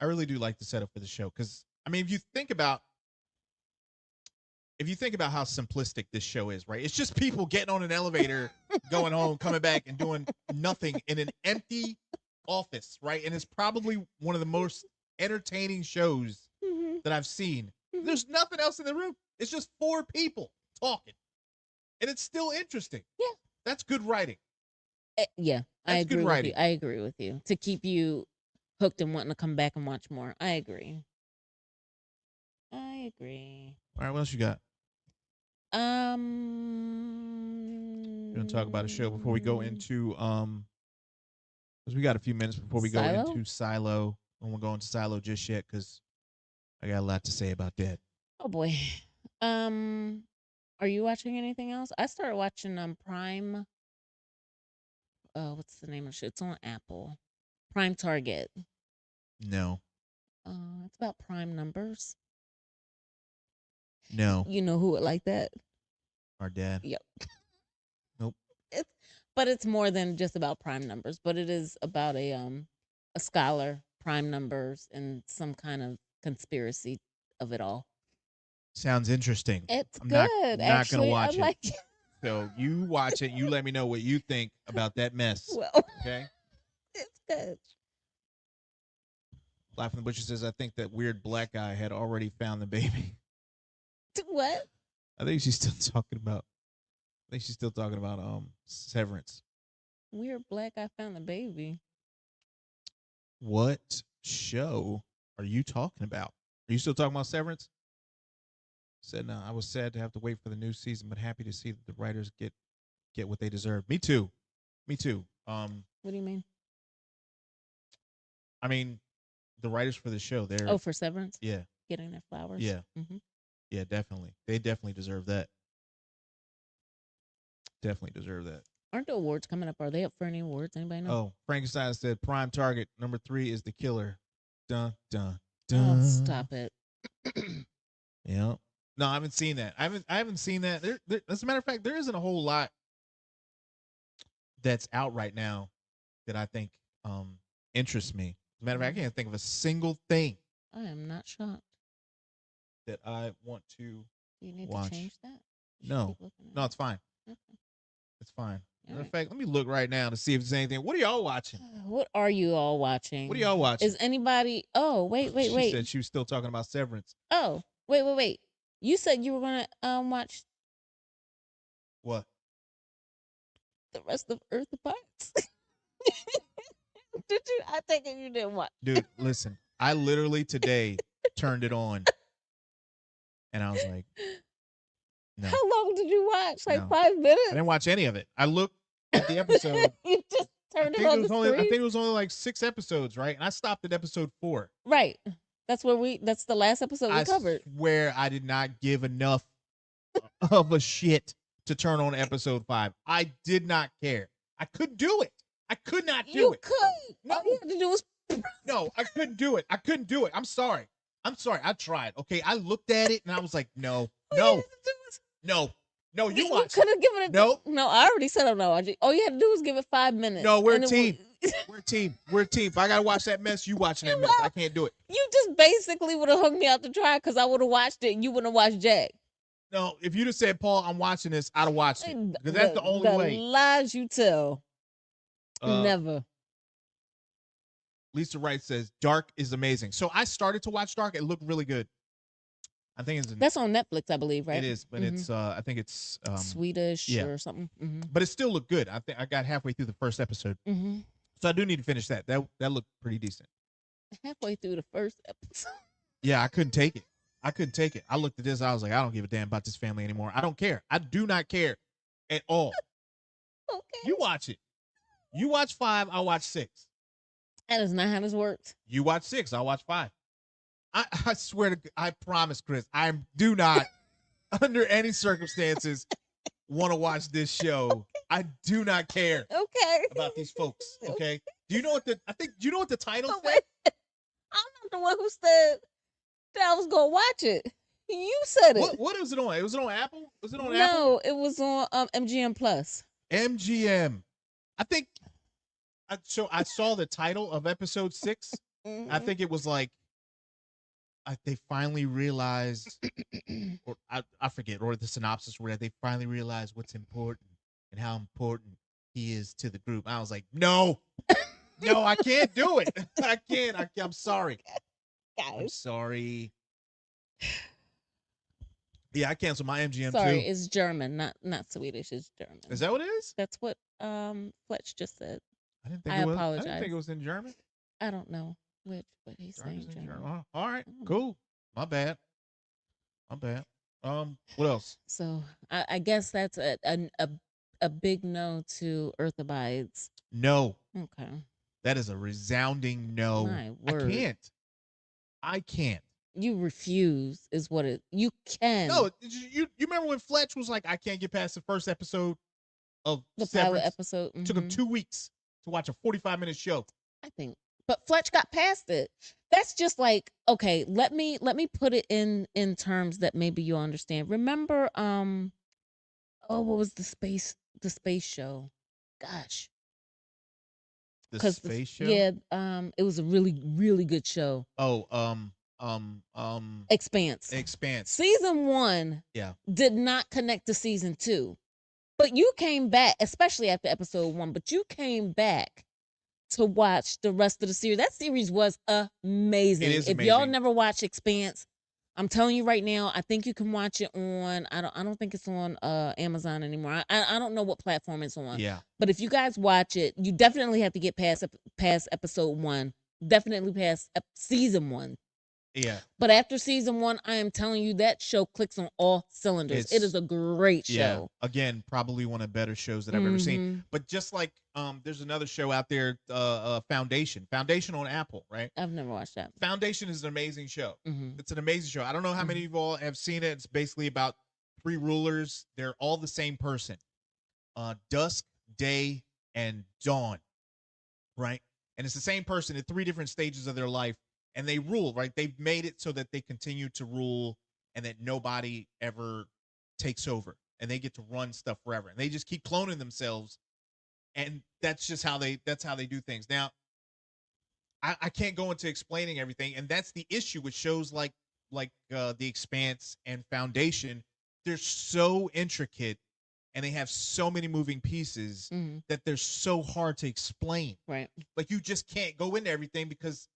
I really do like the setup for the show because I mean, if you think about how simplistic this show is, right? It's just people getting on an elevator, going home, coming back, and doing nothing in an empty office, right? And it's probably one of the most entertaining shows Mm-hmm. that I've seen. Mm-hmm. There's nothing else in the room. It's just 4 people talking, and it's still interesting. Yeah. That's good writing. Yeah, I That's good agree with writing. you. I agree with you. To keep you hooked and wanting to come back and watch more. I agree. I agree. All right, what else you got? You want to talk about a show before we go into because we got a few minutes before we go Silo? into Silo. I won't go into Silo just yet because I got a lot to say about that. Oh boy. Are you watching anything else? I started watching Prime. What's the name of the show? It's on Apple. Prime Target. No, It's about prime numbers. no, You know who would like that? our dad. Yep. Nope. But it's more than just about prime numbers. But it is about a scholar, prime numbers, and some kind of conspiracy of it all. Sounds interesting. It's I'm good. not gonna Actually, watch I it. like it. So you watch it. You let me know what you think about that mess. Well, Okay. it's good. Laughing the Butcher says, I think that weird black guy had already found the baby. What? I think she's still talking about. Severance. Weird black guy found the baby. What show are you talking about? Are you still talking about Severance? Said no. I was sad to have to wait for the new season, but happy to see that the writers get what they deserve. Me too. Me too. What do you mean? I mean, the writers for the show, they're Oh, for Severance? yeah, Getting their flowers? yeah, Mm-hmm. yeah, definitely. They definitely deserve that. Definitely deserve that. Aren't the awards coming up? Are they up for any awards? Anybody know? Oh, Frankenstein said prime target number 3 is the killer. Dun dun Oh, dun. stop it. Yeah. No, I haven't seen that. I haven't seen that. As a matter of fact, there isn't a whole lot that's out right now that I think interests me. As a matter of fact, I can't think of a single thing I am not shocked. that I want to. Do you need watch. to change that? You should No, keep looking at no, it. it's fine. Okay. It's fine. Matter Alright. of fact, let me look right now to see if there's anything. What are y'all watching? What are you all watching? What are y'all watching? Is anybody? Oh, wait. She said she was still talking about Severance. Oh, wait. You said you were gonna watch What? the rest of Earth Apart. Did you? I think you didn't watch. Dude, listen. I literally today turned it on, and I was like, no. How long did you watch? Like No. 5 minutes? I didn't watch any of it. I looked at the episode. You just turned it I on the screen. think it was only like 6 episodes, right? And I stopped at episode 4. Right. That's the last episode we covered. I swear I did not give enough of a shit to turn on episode 5. I did not care. I couldn't do it. I could not do You it. could. No. All you had to do was No, I couldn't do it. I couldn't do it. I'm sorry. I tried. Okay, I looked at it and I was like, no. You watch. could have given it. Nope. No, I already said I'm not watching. All you had to do was give it 5 minutes. No, we're a and it team. was- We're a team. We're a team. If I gotta watch that mess, you watching that mess. I can't do it. You just basically would have hung me out to try because I would have watched it and you wouldn't have watched Jack. No, if you'd have said, Paul, I'm watching this, I'd have watched it. Because that's the only The way. lies you tell. Never. Lisa Wright says Dark is amazing. So I started to watch Dark. It looked really good. I think that's on Netflix, I believe, right? It is, but it's I think it's Swedish or something. But it still looked good. I think I got halfway through the first episode. So I do need to finish that. That looked pretty decent. Halfway through the first episode. Yeah, I couldn't take it. I looked at this. I was like, I don't give a damn about this family anymore. I don't care. I do not care at all. Okay. You watch it. You watch 5. I watch 6. That is not how this works. You watch 6. I watch 5. I swear to, I promise, Chris, I do not, under any circumstances, want to watch this show. I do not care. Okay. About these folks. Okay. Do you know what the title said? I'm not the one who said that I was gonna watch it. You said it. What was it on? Was it on Apple? Was it on Apple? No, it was on MGM Plus. MGM. I think. So I saw the title of episode 6. I think it was like. They finally realized, or I forget, or the synopsis where they finally realized what's important and how important he is to the group. I was like, no, I can't do it. I can't. I'm sorry. Guys. I'm sorry. Yeah, I canceled my MGM Sorry, too. it's German, not Swedish. It's German. Is that what it is? That's what Fletch just said. I didn't think I it was. apologize. I didn't think it was in German. I don't know which, but he's saying German. Oh, all right, cool. My bad. What else? So I guess that's a big no to Earth Abides. No. Okay. That is a resounding no. My word. I can't. You refuse is what it. You can. No, you remember when Fletch was like, I can't get past the first episode of the Severance? pilot episode. Took him 2 weeks to watch a 45-minute show. I think, but Fletch got past it. That's just like, okay, let me put it in terms that maybe you'll understand. Remember, what was the space show? Gosh. The space show? Yeah, it was a really, really good show. Oh, Expanse. Season 1 did not connect to season 2. But you came back, especially after episode 1, but you came back to watch the rest of the series. That series was amazing. It is amazing. If y'all never watched Expanse, I'm telling you right now, I think you can watch it on, I don't think it's on Amazon anymore. I don't know what platform it's on. Yeah. But if you guys watch it, you definitely have to get past episode 1. Definitely past season 1. Yeah. But after season 1, I am telling you that show clicks on all cylinders. It is a great show. Yeah. Again, probably one of the better shows that I've ever seen. But just like there's another show out there, Foundation on Apple, right? I've never watched that. Foundation is an amazing show. It's an amazing show. I don't know how many of you all have seen it. It's basically about 3 rulers. They're all the same person. Dusk, day, and dawn, right? And it's the same person at 3 different stages of their life. And they rule, right? They've made it so that they continue to rule and that nobody ever takes over. And they get to run stuff forever. And they just keep cloning themselves. And that's just how they do things. Now, I can't go into explaining everything. And that's the issue with shows like The Expanse and Foundation. They're so intricate and they have so many moving pieces that they're so hard to explain. Right. Like you just can't go into everything because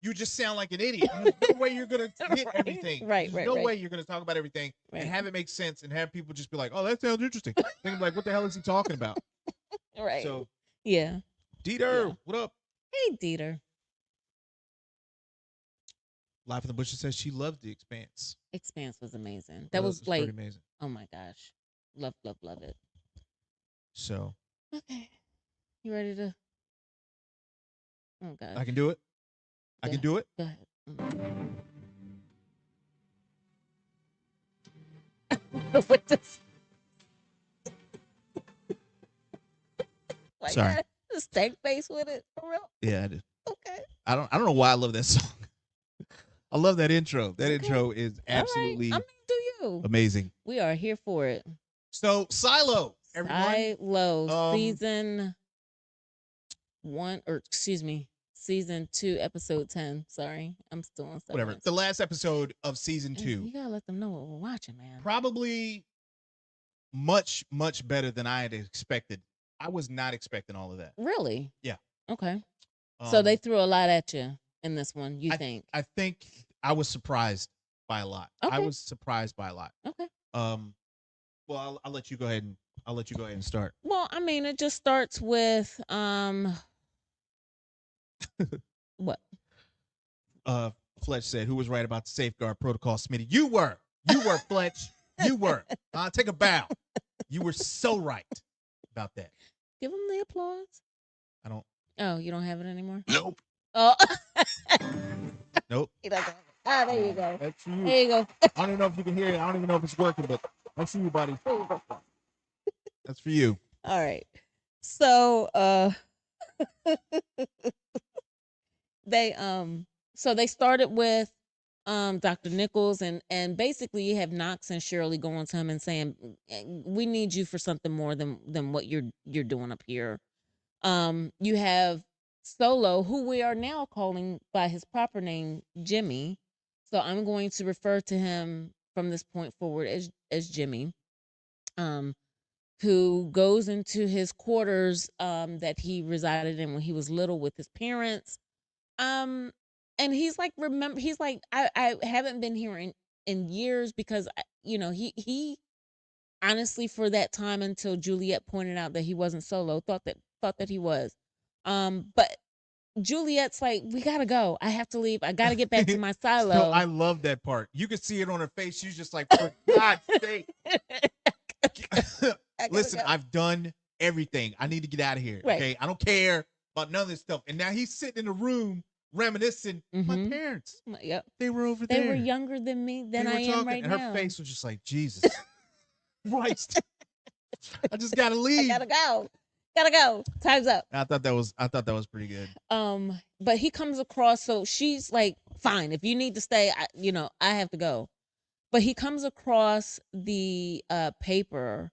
you just sound like an idiot. There's no way you're going to hit everything. Right. There's no way you're going to talk about everything and have it make sense and have people just be like, oh, that sounds interesting. Think like, what the hell is he talking about? Right. So, yeah. Dieter, what up? Hey, Dieter. Live from the Bushes says she loved The Expanse. Expanse was amazing. That was like, pretty amazing. Oh my gosh. Love it. So. Okay. You ready to? Oh, gosh. I can do it. I can do it. Go ahead. What this? Like Sorry. A stank face with it, for real? Yeah, I did. Okay. I don't know why I love that song. I love that intro. That intro is absolutely I mean, do you? amazing. We are here for it. So Silo, everyone. Silo, season 1, or excuse me, season 2, episode 10. Sorry, I'm still on Whatever. Severance. The last episode of season Hey, 2, you gotta let them know what we're watching, man. probably much better than I had expected. I was not expecting all of that. Really? Yeah. Okay. So they Um, threw a lot at you in this one, you I think? I think I was surprised by a lot. I Okay. was surprised by a lot. Okay. Um, well, I'll let you go ahead and start. Well, I mean, it just starts with what? uh, Fletch said, "Who was right about the safeguard protocol, Smitty? You were. You were, Fletch. You were. Take a bow. You were so right about that." Give them the applause. I don't. Oh, you don't have it anymore? Nope. Oh. Nope. He doesn't have it. Ah, there you go. That's for you. There you go. I don't even know if you can hear it. I don't even know if it's working, but that's for you, buddy. That's for you. All right. So, they they started with Dr. Nichols, and basically you have Knox and Shirley going to him and saying, we need you for something more than what you're doing up here. You have Solo, who we are now calling by his proper name, Jimmy. So I'm going to refer to him from this point forward as Jimmy. Who goes into his quarters that he resided in when he was little with his parents. Um, and he's like, he's like, I haven't been here in years because he honestly, for that time until Juliet pointed out that he wasn't Solo, thought that he was. But Juliet's like, we gotta go. I have to leave. I gotta get back to my silo. So I love that part. You could see it on her face. She's just like, for God's sake. Listen, go. I've done everything. I need to get out of here. Right. Okay. I don't care about none of this stuff. And now he's sitting in the room reminiscing. My Mhm. parents. Yep. They were over They there. were younger than me than They were I talking, am right and now. her face was just like, Jesus Christ. I just gotta I leave. gotta go. Gotta go. Time's up. I thought that was pretty good. But he comes across, so she's like, fine, if you need to stay, I have to go. But he comes across the paper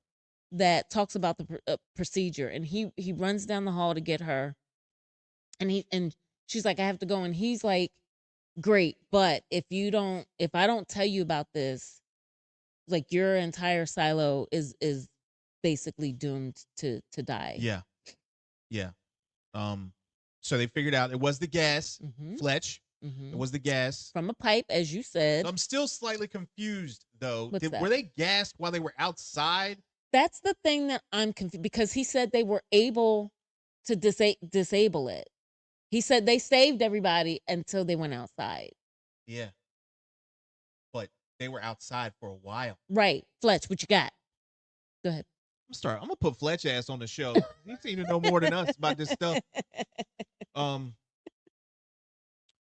that talks about the procedure, and he runs down the hall to get her, and she's like, I have to go, and he's like, great, but if I don't tell you about this, like, your entire silo is basically doomed to die. Yeah. Yeah. So they figured out it was the gas, Fletch. It was the gas from a pipe, as you said. So I'm still slightly confused, though. What's that? Were they gassed while they were outside? That's the thing that I'm confused, because he said they were able to disable it. He said they saved everybody until they went outside. Yeah. But they were outside for a while. Right. Fletch, what you got? Go ahead. I'm gonna put Fletch ass on the show. He seemed to know more than us about this stuff.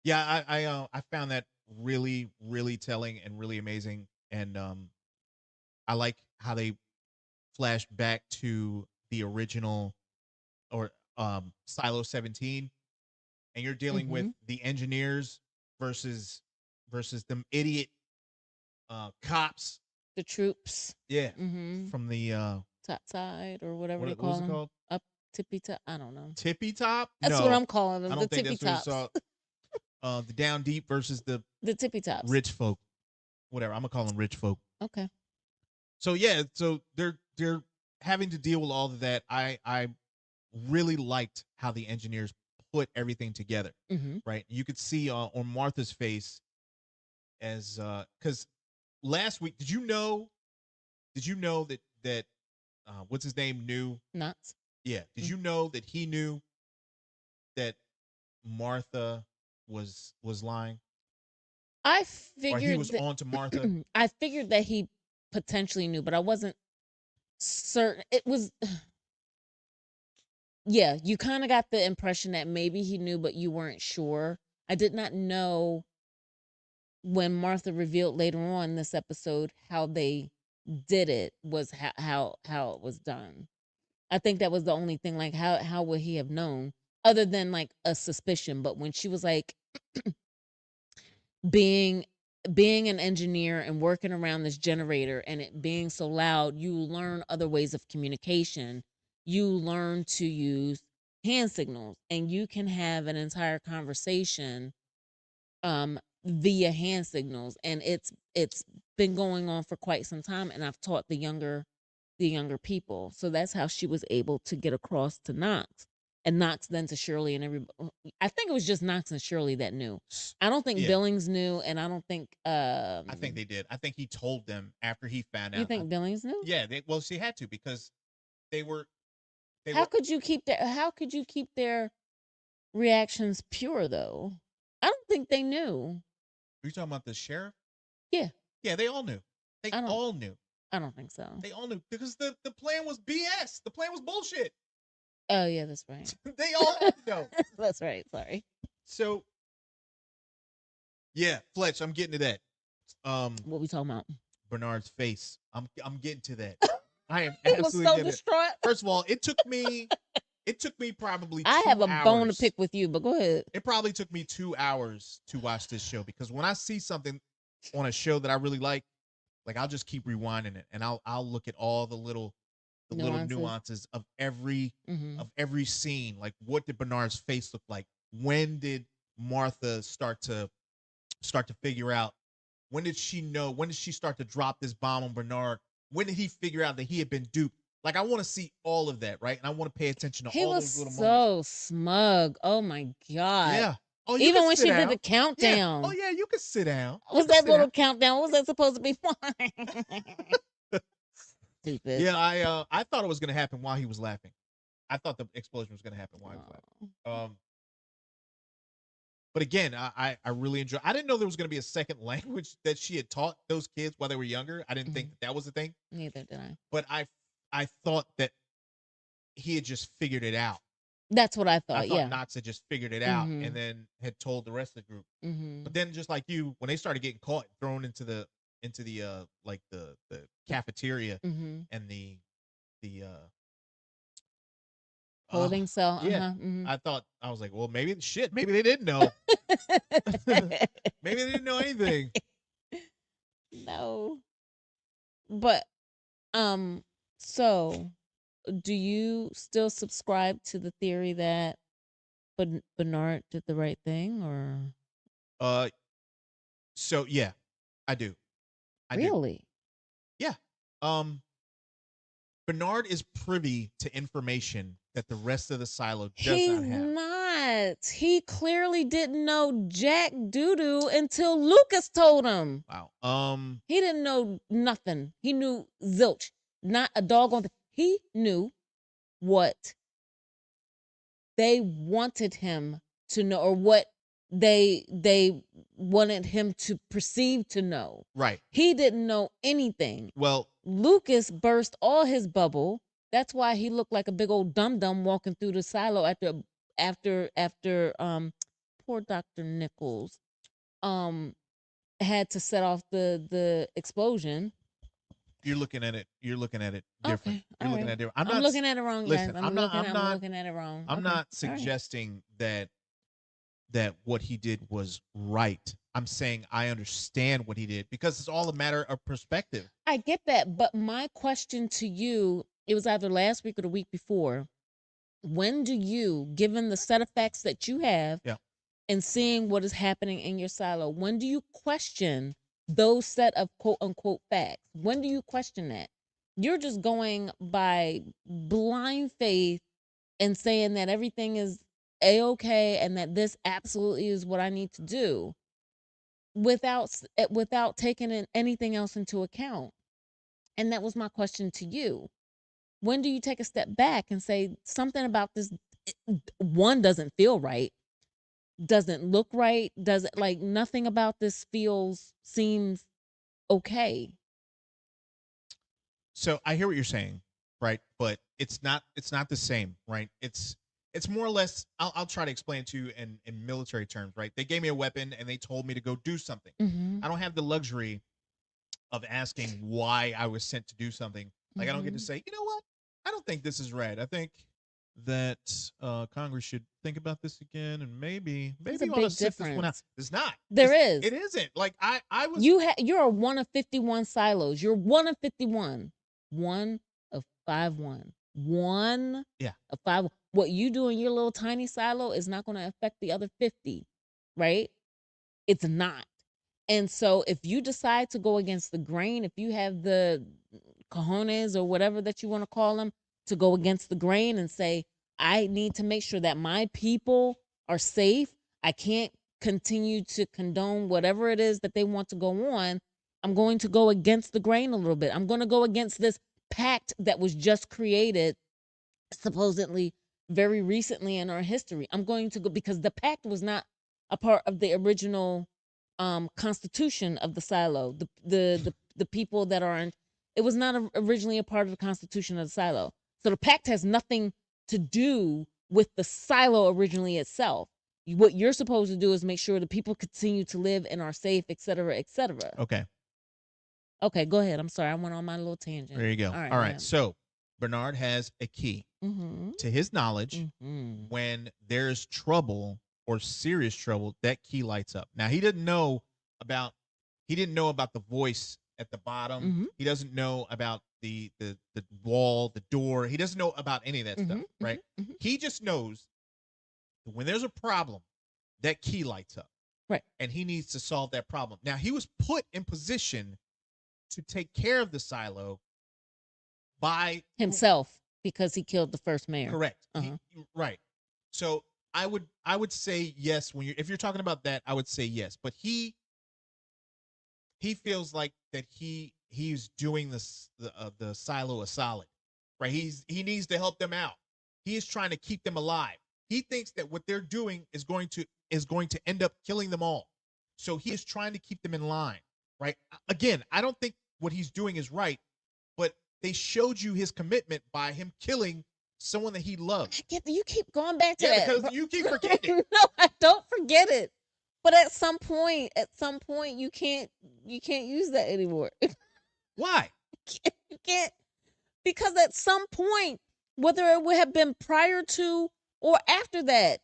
Yeah, I found that really telling and really amazing, and I like how they flashed back to the original or Silo 17, and you're dealing with the engineers versus them idiot cops, the troops. Yeah, from the top side or whatever they call what was it them. called? Up tippy top. I don't know. Tippy top. That's no, what I'm calling them. I don't the think tippy that's tops. The down deep versus the tippy tops. rich folk. Whatever. I'm gonna call them rich folk. Okay. So yeah, so they're having to deal with all of that. I really liked how the engineers put everything together. Right. You could see on Martha's face as because last week, did you know that what's his name knew? Nuts. Yeah. Did you know that he knew that Martha was lying? I figured, or he was on to Martha. I figured that he potentially knew, but I wasn't certain. It was, yeah, you kind of got the impression that maybe he knew, but you weren't sure. I did not know when Martha revealed later on this episode how they did it, was how it was done. I think that was the only thing. Like, how would he have known, other than like a suspicion? But when she was like, being an engineer and working around this generator and it being so loud, you learn other ways of communication. You learn to use hand signals, and you can have an entire conversation via hand signals, and it's been going on for quite some time, and I've taught the younger people. So that's how she was able to get across to Knox, and Knox then to Shirley, and everybody. I think it was just Knox and Shirley that knew. I don't think Yeah, Billings knew, and I don't think I think they did. I think he told them after he found you out. think Billings knew? Yeah, well, she had to because they were they How were. could you keep their reactions pure though? I don't think they knew. Are you talking about the sheriff? Yeah, Yeah, they all knew. They I don't all knew. I don't think so. They all knew because the plan was BS. The plan was bullshit. Oh yeah, that's right. They all had to know. That's right. Sorry. So yeah, Fletch, I'm getting to that. What we talking about? Bernard's face. I'm getting to that. I am He was absolutely so getting it. distraught. First of all, it took me probably I 2 have a hours. bone to pick with you, but go ahead. It probably took me 2 hours to watch this show because when I see something on a show that I really like I'll just keep rewinding it and I'll look at all the little nuances of every scene. Like, what did Bernard's face look like? When did Martha start to figure out? When did she know? When did she start to drop this bomb on Bernard? When did he figure out that he had been duped? Like, I want to see all of that, right? And I want to pay attention to He all was those little so moments. smug. Oh my god. Yeah. Oh, you Even can when sit she did down. the Yeah. countdown. Oh, yeah, you can sit down. What was that little countdown? What was that supposed to be? Stupid. Yeah, I thought it was gonna happen while he was laughing. I thought the explosion was gonna happen while he was laughing. But again, I really enjoy. I didn't know there was gonna be a second language that she had taught those kids while they were younger. I didn't think that was a thing. Neither did I. But I thought that he had just figured it out. That's what I I thought. thought Yeah. Knox had just figured it out and then had told the rest of the group. But then, just like you, when they started getting caught, thrown into the like the cafeteria and the holding cell. yeah, I thought, I was like, well, maybe they didn't know. Maybe they didn't know anything. No. But so do you still subscribe to the theory that Bernard did the right thing, or So yeah, I do. I do. really? Yeah. Bernard is privy to information that the rest of the silo does He's not have. not. He clearly didn't know jack doo-doo until Lucas told him. Wow. He didn't know nothing. He knew zilch. Not a doggone thing. He knew what they wanted him to know, or what they wanted him to perceive to know. Right. He didn't know anything. Well, Lucas burst all his bubble. That's why he looked like a big old dum-dum walking through the silo after poor Dr. Nichols had to set off the explosion. you're looking at it different. Okay, You're looking right. at it different. I'm looking at it wrong, listen, guys. I'm not looking at it wrong. I'm Okay, not all right. suggesting that what he did was right. I'm saying I understand what he did because it's all a matter of perspective. I get that, but my question to you, it was either last week or the week before. When do you, given the set of facts that you have, Yeah. and seeing what is happening in your silo, when do you question those set of quote unquote facts? When do you question that? You're just going by blind faith and saying that everything is a-okay and that this absolutely is what I need to do without taking anything else into account. And that was my question to you. When do you take a step back and say something about this, one, doesn't feel right, doesn't look right, doesn't, like, nothing about this seems okay? So I hear what you're saying, right? But it's not the same, right? It's more or less. I'll try to explain it to you in military terms, right? They gave me a weapon and they told me to go do something. I don't have the luxury of asking why I was sent to do something. Like, I don't get to say, you know what? I don't think this is right. I think that Congress should think about this again, and maybe you ought to sit this one out. It's not. There is. It isn't. Like, I was. You're a one of 51 silos. You're one of 51. One of 5-1. One Yeah. of 5. What you do in your little tiny silo is not going to affect the other 50, right? It's not. And so if you decide to go against the grain, if you have the cojones or whatever that you want to call them to go against the grain and say, I need to make sure that my people are safe. I can't continue to condone whatever it is that they want to go on. I'm going to go against the grain a little bit. I'm going to go against this pact that was just created supposedly very recently in our history. I'm going to go because the pact was not a part of the original constitution of the silo. The people that are in it was not originally a part of the constitution of the silo. So the pact has nothing to do with the silo originally itself. What you're supposed to do is make sure the people continue to live and are safe, et cetera, et cetera. Okay. Okay, go ahead. I'm sorry. I went on my little tangent. There you go. All All right. So Bernard has a key. Mm-hmm. To his knowledge, when there's trouble or serious trouble, that key lights up. Now he didn't know about the voice at the bottom. Mm-hmm. He doesn't know about the wall, the door. He doesn't know about any of that stuff, right? Mm-hmm. He just knows that when there's a problem, that key lights up. Right. And he needs to solve that problem. Now he was put in position to take care of the silo by himself because he killed the first mayor. Correct. Right. So I would say yes if you're talking about that, I would say yes. But he feels like that he's doing the silo a solid, right? He needs to help them out. He is trying to keep them alive. He thinks that what they're doing is going to end up killing them all. So he is trying to keep them in line, right? Again, I don't think what he's doing is right, but they showed you his commitment by him killing someone that he loved. You keep going back to that because you keep forgetting it. No, I don't forget it. But at some point, you can't use that anymore. Why? You can't because at some point, whether it would have been prior to or after that,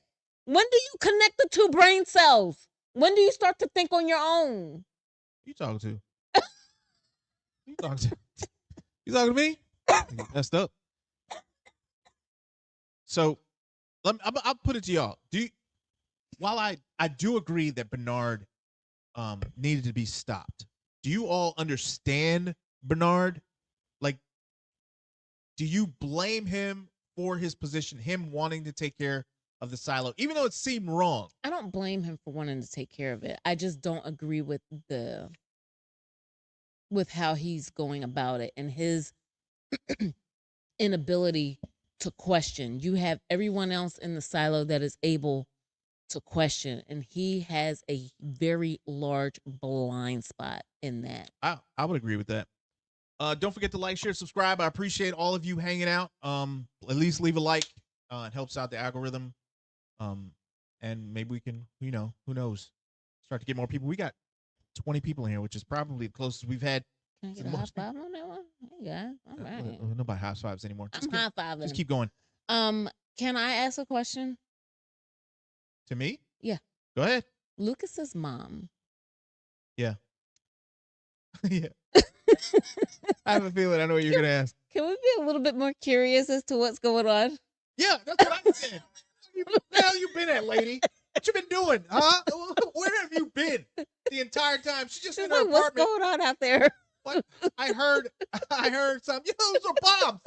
when do you connect the two brain cells? When do you start to think on your own? You talking to? You talking to? You talking to me? You messed up. So, I'll put it to y'all. While I do agree that Bernard needed to be stopped, do you all understand Bernard? Like, do you blame him for his position, him wanting to take care of the silo, even though it seemed wrong? I don't blame him for wanting to take care of it. I just don't agree with how he's going about it and his inability to question. You have everyone else in the silo that is able to question, and he has a very large blind spot in that. I would agree with that. Don't forget to like, share, subscribe. I appreciate all of you hanging out. At least leave a like. It helps out the algorithm. And maybe we can, who knows, start to get more people. We got 20 people in here, which is probably the closest we've had. Can I get a high five on that one? Hey guys, all right. Nobody high fives anymore. I'm high fiving. Just keep going. Can I ask a question? To me? Yeah. Go ahead. Lucas's mom. Yeah. Yeah. I have a feeling I know what you're gonna ask. Can we be a little bit more curious as to what's going on? Yeah, that's what I said. Where the hell you been at, lady? What you been doing, huh? Where have you been the entire time? She's just in her apartment. What's going on out there? What? I heard something. Those are bombs.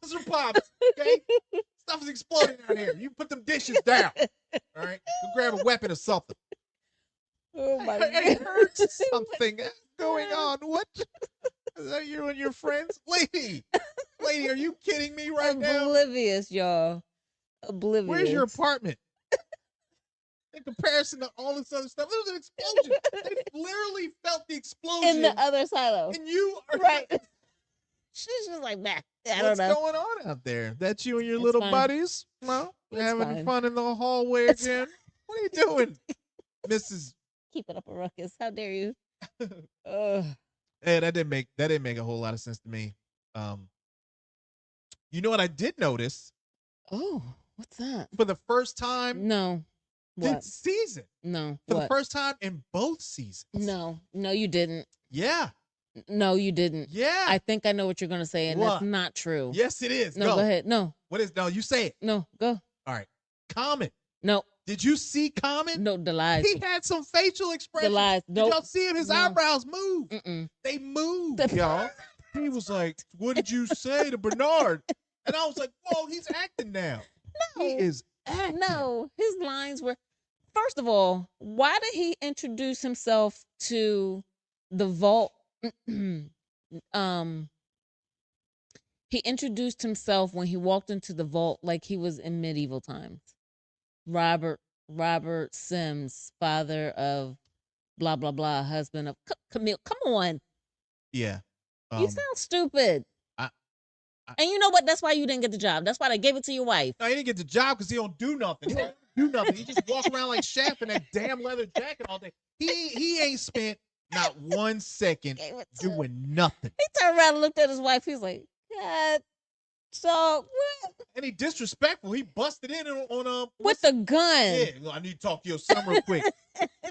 Those are bombs. Okay, stuff is exploding out here. You put them dishes down. All right, go grab a weapon or something. Oh my God! I heard something going on. What? Is that you and your friends, lady? Lady, are you kidding me right now? Oblivious, y'all. Oblivious. Where's your apartment? In comparison to all this other stuff, there was an explosion. They literally felt the explosion in the other silo. And you are right. She's just like, man, I don't know. What's going on out there? That's you and your little buddies? No, we're having fun in the hallway again. What are you doing, Mrs. Keep it up a ruckus. How dare you? Hey, that didn't make a whole lot of sense to me. You know what I did notice? Oh, what's that? For the first time, no, this season. No, for the first time in both seasons. No, you didn't. Yeah. No, you didn't. Yeah. I think I know what you're gonna say, and that's What? not true. Yes, it is. No, go ahead. No, What is? No, you say it. no, go. All right. Common. No, Did you see Common? no, the lies. He had some facial expressions. The lies. Did Nope. y'all see him? His No. eyebrows moved. Mm-mm. They moved, y'all. He was like, "What did you say to Bernard?" And I was like, "Whoa, he's acting now. No. He is acting." No, his lines were. First of all, why did he introduce himself to the vault? He introduced himself when he walked into the vault like he was in medieval times. Robert Sims, father of blah blah blah, husband of Camille. Come on, Yeah. you sound stupid. And you know what? That's why you didn't get the job. That's why they gave it to your wife. No, he didn't get the job because he don't do nothing. He don't do nothing. He just walk around like Shaft in that damn leather jacket all day. He ain't spent not 1 second doing nothing. He turned around and looked at his wife. He's like, God, so what? And he disrespectful. He busted in on with the gun. Yeah, I need to talk to your son real quick.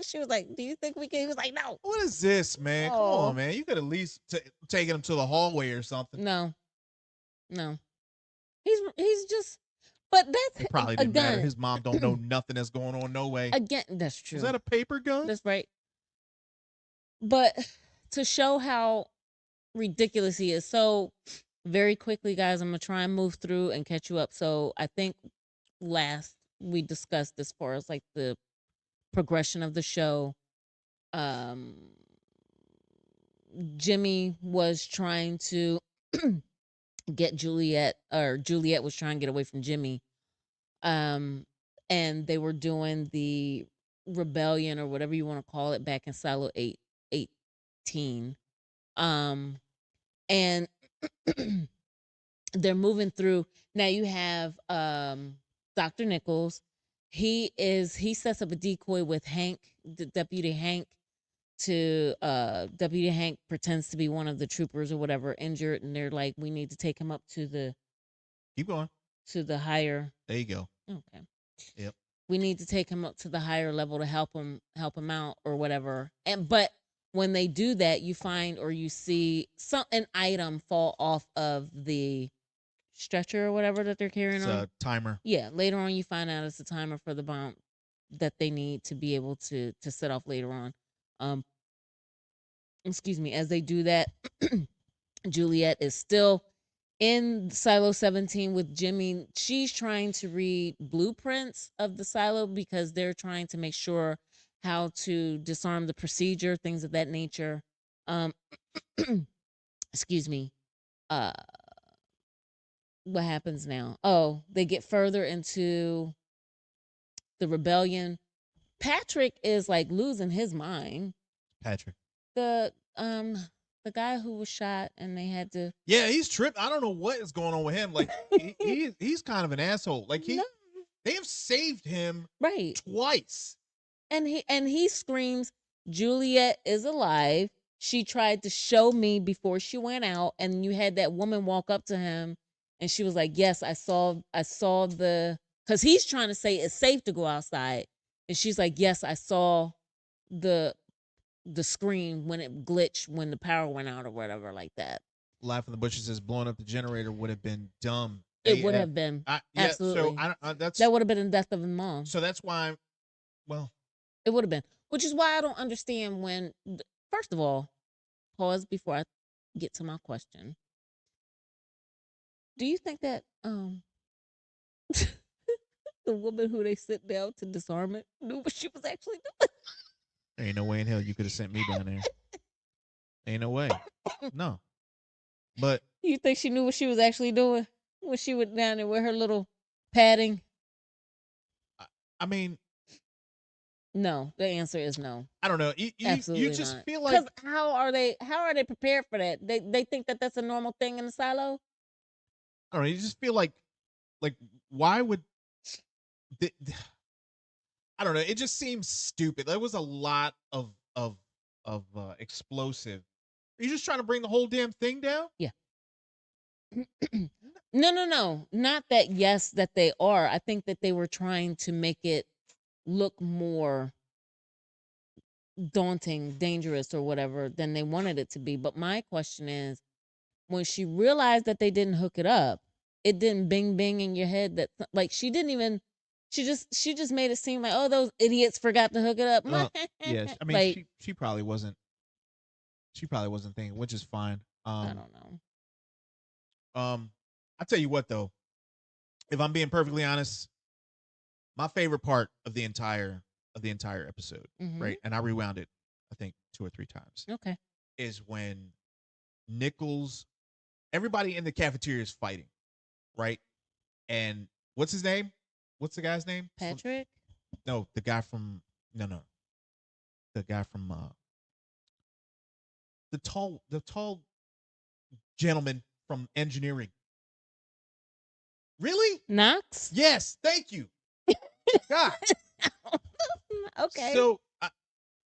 She was like, "Do you think we can?" He was like, "No." What is this, man? Come on, man. You could at least taken him to the hallway or something. No. He's just. But that's it probably didn't matter. His mom don't know nothing that's going on. No way. Again, that's true. Is that a paper gun? That's right. But to show how ridiculous he is, so very quickly, guys, I'm gonna try and move through and catch you up. So I think last we discussed as far as like the progression of the show. Jimmy was trying to get Juliet, or Juliet was trying to get away from Jimmy. And they were doing the rebellion or whatever you want to call it back in Silo 18. And they're moving through. Now you have Dr. Nichols. He sets up a decoy with Hank, Deputy Hank, to Deputy Hank pretends to be one of the troopers or whatever injured, and they're like, we need to take him up to the keep going to the higher. There you go. Okay. Yep. We need to take him up to the higher level to help him out or whatever. But when they do that, you find or you see an item fall off of the stretcher or whatever that they're carrying on. It's a timer. Yeah. Later on, you find out it's a timer for the bomb that they need to be able to set off later on. Excuse me. As they do that, Juliet is still in Silo 17 with Jimmy. She's trying to read blueprints of the silo because they're trying to make sure how to disarm the procedure, things of that nature. Excuse me. What happens now? Oh, they get further into the rebellion. Patrick is like losing his mind. Patrick. The guy who was shot and they had to. Yeah, he's tripped. I don't know what is going on with him. Like he's kind of an asshole. Like they have saved him right twice. And he screams, Juliet is alive. She tried to show me before she went out, and you had that woman walk up to him and she was like, yes, I saw the, because he's trying to say it's safe to go outside. And she's like, yes, I saw the screen when it glitched when the power went out or whatever like that. Life in the Bushes says blowing up the generator would have been dumb. It would have been. Absolutely. So that would have been the death of a mom. So that's why, it would have been. Which is why I don't understand when, first of all, pause before I get to my question. Do you think that the woman who they sit down to disarm it knew what she was actually doing? There ain't no way in hell you could have sent me down there. Ain't no way. No. But you think she knew what she was actually doing when she went down there with her little padding? I mean, no. The answer is no. I don't know. Absolutely you just not. feel like, because how are they prepared for that? They think that that's a normal thing in the silo. I don't know. You just feel like why would I don't know. It just seems stupid. There was a lot of explosive. Are you just trying to bring the whole damn thing down? Yeah. No. Not that. Yes, that they are. I think that they were trying to make it look more daunting, dangerous, or whatever than they wanted it to be. But my question is, when she realized that they didn't hook it up, it didn't bing bing in your head that like she didn't even she just made it seem like, oh, those idiots forgot to hook it up. Yeah. I mean, Like, she probably wasn't. She probably wasn't thinking, which is fine. I don't know. I tell you what though, if I'm being perfectly honest, my favorite part of the entire episode, Mm-hmm. right? And I rewound it, I think 2 or 3 times, Okay. is when Nichols, everybody in the cafeteria is fighting, right? And what's his name? What's the guy's name? Patrick? No, the guy from no, the guy from the tall gentleman from engineering. Really? Knox? Yes, thank you. God. Okay. So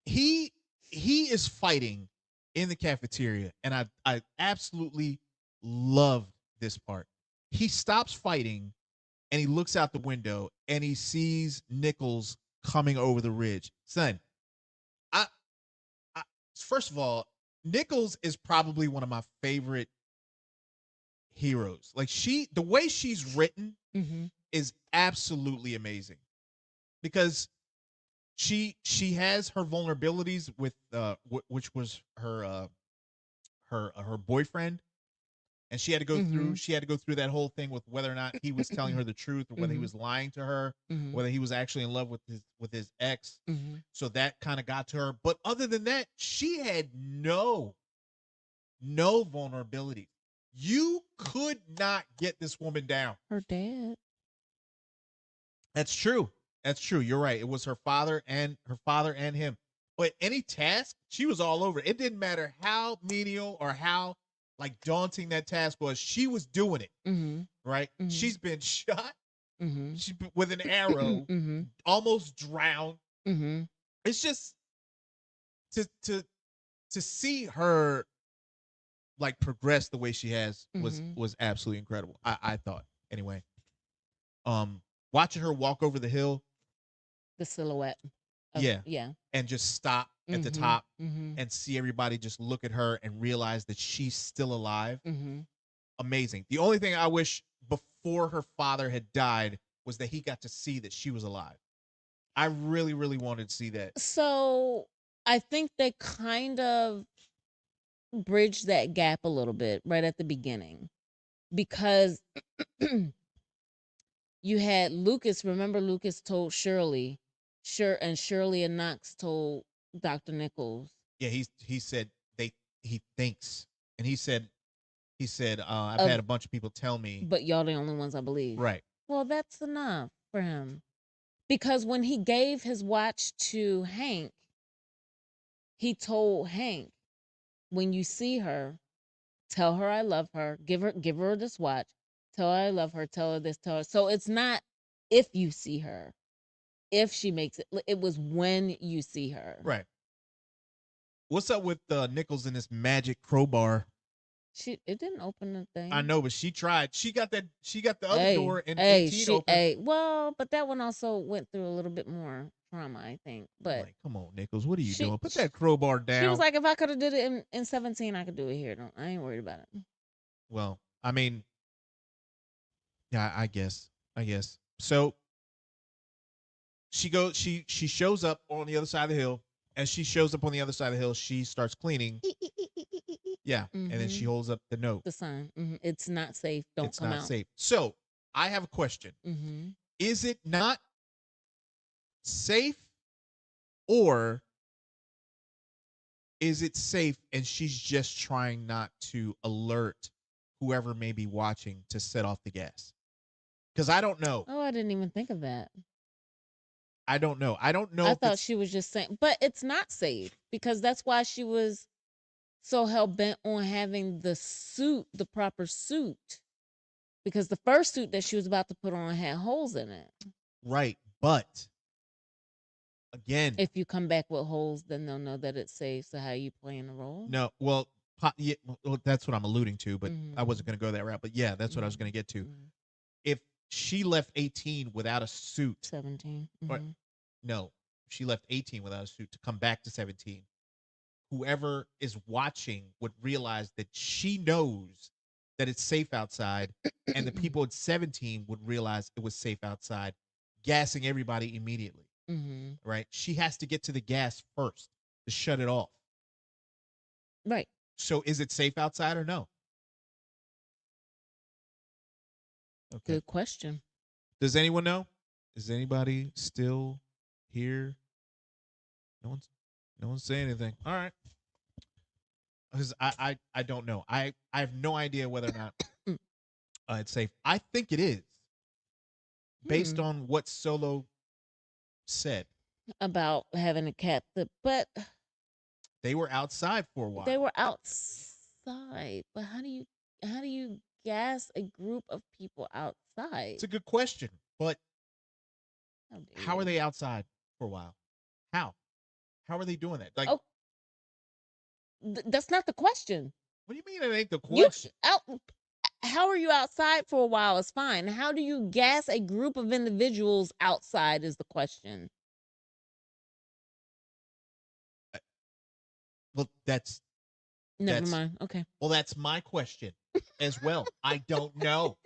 he he is fighting in the cafeteria, and I absolutely love this part. He stops fighting and he looks out the window and he sees Nichols coming over the ridge. Son, I, I first of all, Nichols is probably one of my favorite heroes. Like the way she's written Mm-hmm. is absolutely amazing because she has her vulnerabilities with which was her boyfriend, and Mm-hmm. she had to go through that whole thing with whether or not he was telling her the truth or whether he Mm-hmm. was lying to her, Mm-hmm. whether he was actually in love with his ex. Mm-hmm. So that kind of got to her, but other than that, she had no vulnerability. You could not get this woman down. Her dad. That's true. That's true. You're right. It was her father and him. But any task, she was all over. It didn't matter how menial or how like daunting that task was. She was doing it. Mm-hmm. Right. Mm-hmm. She's been shot. Mm-hmm. With an arrow, Mm-hmm. almost drowned. Mm-hmm. It's just to see her like progress the way she has was Mm-hmm. was absolutely incredible. I thought anyway. Um, Watching her walk over the hill, The silhouette of, yeah, yeah. and just stop at the Mm-hmm. top Mm-hmm. and see everybody just look at her and realize that she's still alive. Mm-hmm. Amazing. The only thing I wish before her father had died was that he got to see that she was alive. I really, really wanted to see that. So I think they kind of bridged that gap a little bit right at the beginning because you had Lucas. Remember, Lucas told Shirley, and Shirley and Knox told Dr. Nichols. Yeah, he said he thinks, and he said I've Of had a bunch of people tell me. But y'all the only ones I believe. Right. Well, that's enough for him. Because when he gave his watch to Hank, he told Hank, when you see her, tell her I love her. Give her this watch. Tell her I love her. Tell her this. Tell her. So it's not if you see her, if she makes it. It was when you see her. Right. What's up with Nichols and this magic crowbar? It didn't open the I thing. know, but she tried. She got the other Hey, door in hey, 18 open. well, but that one also went through a little bit more trauma, I think. I'm But like, come on, Nichols, what are you she doing? Put that crowbar she was down. like, if I could have did it in 17, I could do it here. Don't I ain't worried about it. Well, I mean, yeah, I guess. I guess. So she shows up on the other side of the hill. As she shows up on the other side of the hill, she starts cleaning. Yeah. And then she Mm-hmm. holds up the note. The sign. Mm-hmm. It's not safe. Don't It's come not out. safe. So I have a question. Mm-hmm. Is it not safe, or is it safe and she's just trying not to alert whoever may be watching to set off the gas? Because I don't know. Oh, I didn't even think of that. I don't know. I don't know I if thought it's she was just saying, but it's not safe because that's why she was so hell bent on having the suit, the proper suit, because the first suit that she was about to put on had holes in it. right. But again, If you come back with holes, then they'll know that it's safe. So how you playing the role? no. Well, yeah, well, that's what I'm alluding to, but I Mhm. wasn't going to go that route. But yeah, that's what I was Mhm. going to get to. Mhm. If she left 18 without a suit, 17. or Mhm. no, she left 18 without a suit to come back to 17. Whoever is watching would realize that she knows that it's safe outside, and the people at 17 would realize it was safe outside, gassing everybody immediately. Mm-hmm. Right? She has to get to the gas first to shut it off. Right. So is it safe outside or no? Okay. Good question. Does anyone know? Is anybody still here? No one's saying anything. All right. Because I don't know. I have no idea whether or not it's safe. I think it is, based on what Solo said about having a cat. But they were outside for a while. They were outside. But how do you gas a group of people outside? It's a good question, but how are they outside for a while? How are they doing that? Like, that's not the question. What do you mean it ain't the question? How are you outside for a while is fine. How do you gas a group of individuals outside is the question. Well, never mind. Okay. Well, that's my question as well. I don't know.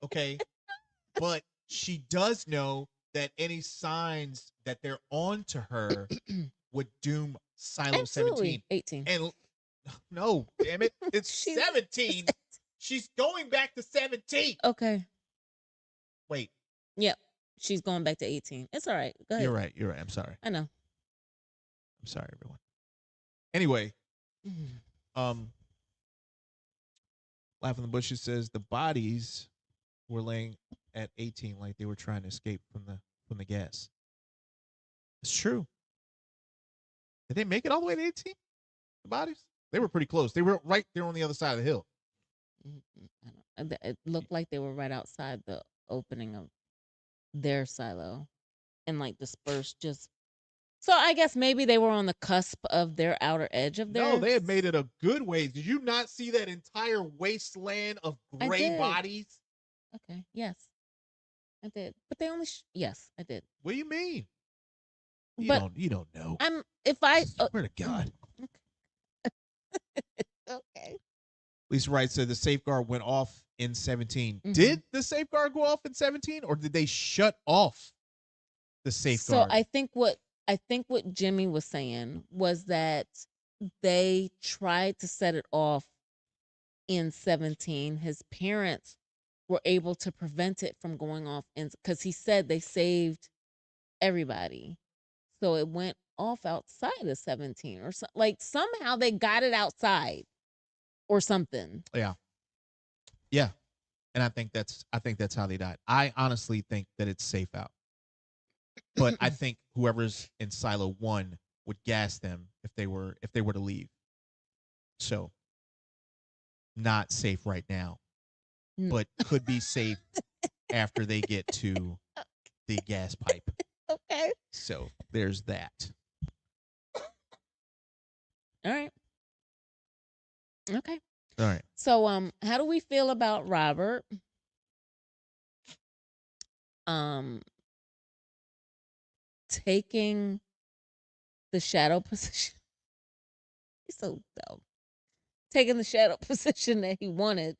Okay. But she does know that any signs that they're on to her would doom Silo. Absolutely. 17. And no, damn it. It's 17. She's going back to 17. Okay. Wait. Yep. She's going back to 18. It's all right. Go ahead. You're right. I'm sorry. I know. I'm sorry, everyone. Anyway, Laugh in the Bushes says the bodies were laying at 18 like they were trying to escape from the gas. It's true. Did they make it all the way to 18? The bodies? They were pretty close. They were right there on the other side of the hill. It looked like they were right outside the opening of their silo and like dispersed just. So I guess maybe they were on the cusp of their outer edge of their. No, they had made it a good ways. Did you not see that entire wasteland of gray bodies? Okay. Yes, I did. But they only. Yes, I did. What do you mean? You don't know. Swear to God. Okay. Lisa Wright said the safeguard went off in 17. Mm-hmm. Did the safeguard go off in 17, or did they shut off the safeguard? So I think what Jimmy was saying was that they tried to set it off in 17. His parents were able to prevent it from going off because he said they saved everybody. So it went off outside of 17 or so, like somehow they got it outside or something. Yeah. Yeah. And I think that's how they died. I honestly think that it's safe out. But I think whoever's in Silo 1 would gas them if they were to leave. So not safe right now, but could be safe after they get to the gas pipe. Okay. So there's that. All right. Okay. All right. So how do we feel about Robert? Taking the shadow position. He's so dumb. Taking the shadow position that he wanted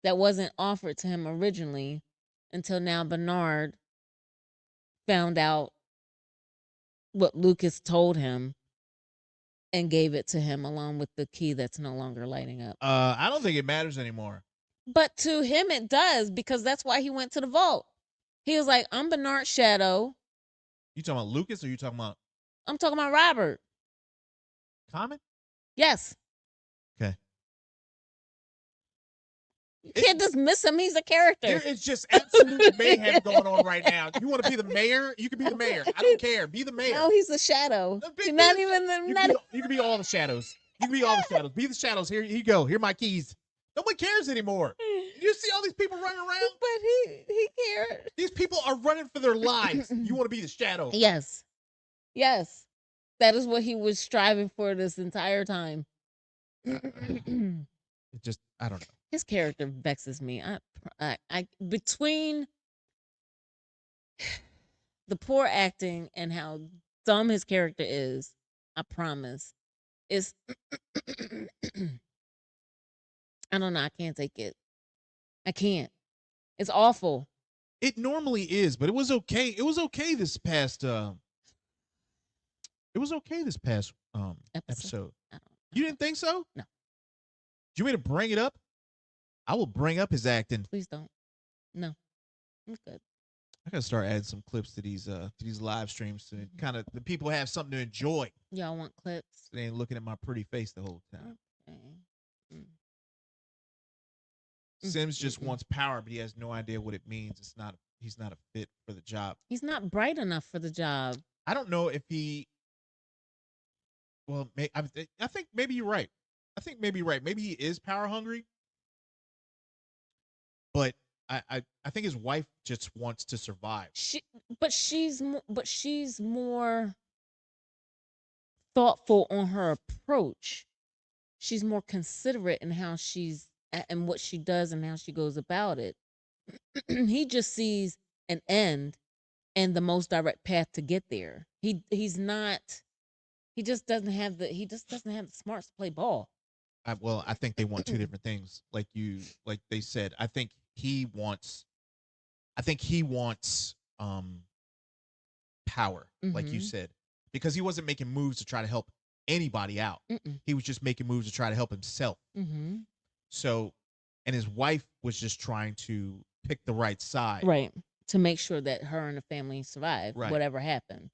that wasn't offered to him originally until now Bernard found out what Lucas told him and gave it to him along with the key that's no longer lighting up. I don't think it matters anymore. But to him it does, because that's why he went to the vault. He was like, I'm Bernard's shadow. You talking about Lucas or you talking about? I'm talking about Robert. Common? Yes. Okay. You can't dismiss him. He's a character. There is just absolute mayhem going on right now. You want to be the mayor? You can be the mayor. I don't care. Be the mayor. No, he's a shadow. He's not even the. You can be all the shadows. You can be all the shadows. Be the shadows. Here you go. Here are my keys. No one cares anymore. You see all these people running around? But he cared. These people are running for their lives. You want to be the shadow. Yes. Yes. That is what he was striving for this entire time. It just, I don't know. His character vexes me. I between the poor acting and how dumb his character is, I promise. It's I don't know. I can't take it. I can't. It's awful. It normally is, but it was okay. It was okay this past. It was okay this past episode. I You didn't think so? No. Do you want me to bring it up? I will bring up his acting. Please don't. No, I'm good. I gotta start adding some clips to these live streams to kind of the people have something to enjoy. Y'all want clips? They ain't looking at my pretty face the whole time. Okay. Sims just wants power, but he has no idea what it means. He's not a fit for the job. He's not bright enough for the job. I don't know if he. Well, I think maybe you're right. I think maybe you're right. Maybe he is power hungry, but I think his wife just wants to survive. She's more thoughtful on her approach. She's more considerate in how she's and what she does and how she goes about it. He just sees an end and the most direct path to get there. He's not. He just doesn't have the smarts to play ball. I think they want two different things. Like they said. I think he wants power, like you said, because he wasn't making moves to try to help anybody out. He was just making moves to try to help himself. So, and his wife was just trying to pick the right side, right, to make sure that her and the family survive, right, whatever happened.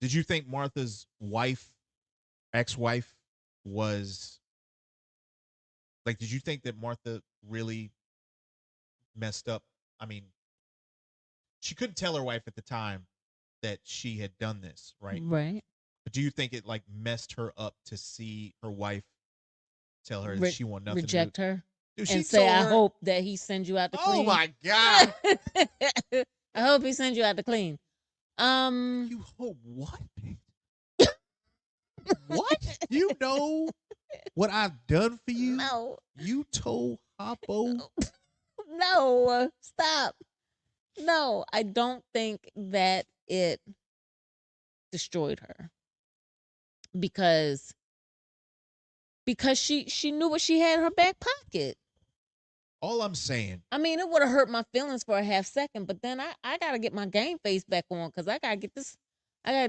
Did you think Martha's ex-wife, was like? Did you think that Martha really messed up? I mean, she couldn't tell her wife at the time that she had done this, right? Right. But do you think it like messed her up to see her wife tell her that she want nothing reject to do? her Dude, and say, "I hope that he sends you out to clean." Oh my god! I hope he sends you out to clean. You hope what? What? You know what I've done for you? No. You told Hoppo? No. Stop. No, I don't think that it destroyed her because she knew what she had in her back pocket. All I'm saying. I mean, it would have hurt my feelings for a half second, but then I gotta get my game face back on because I got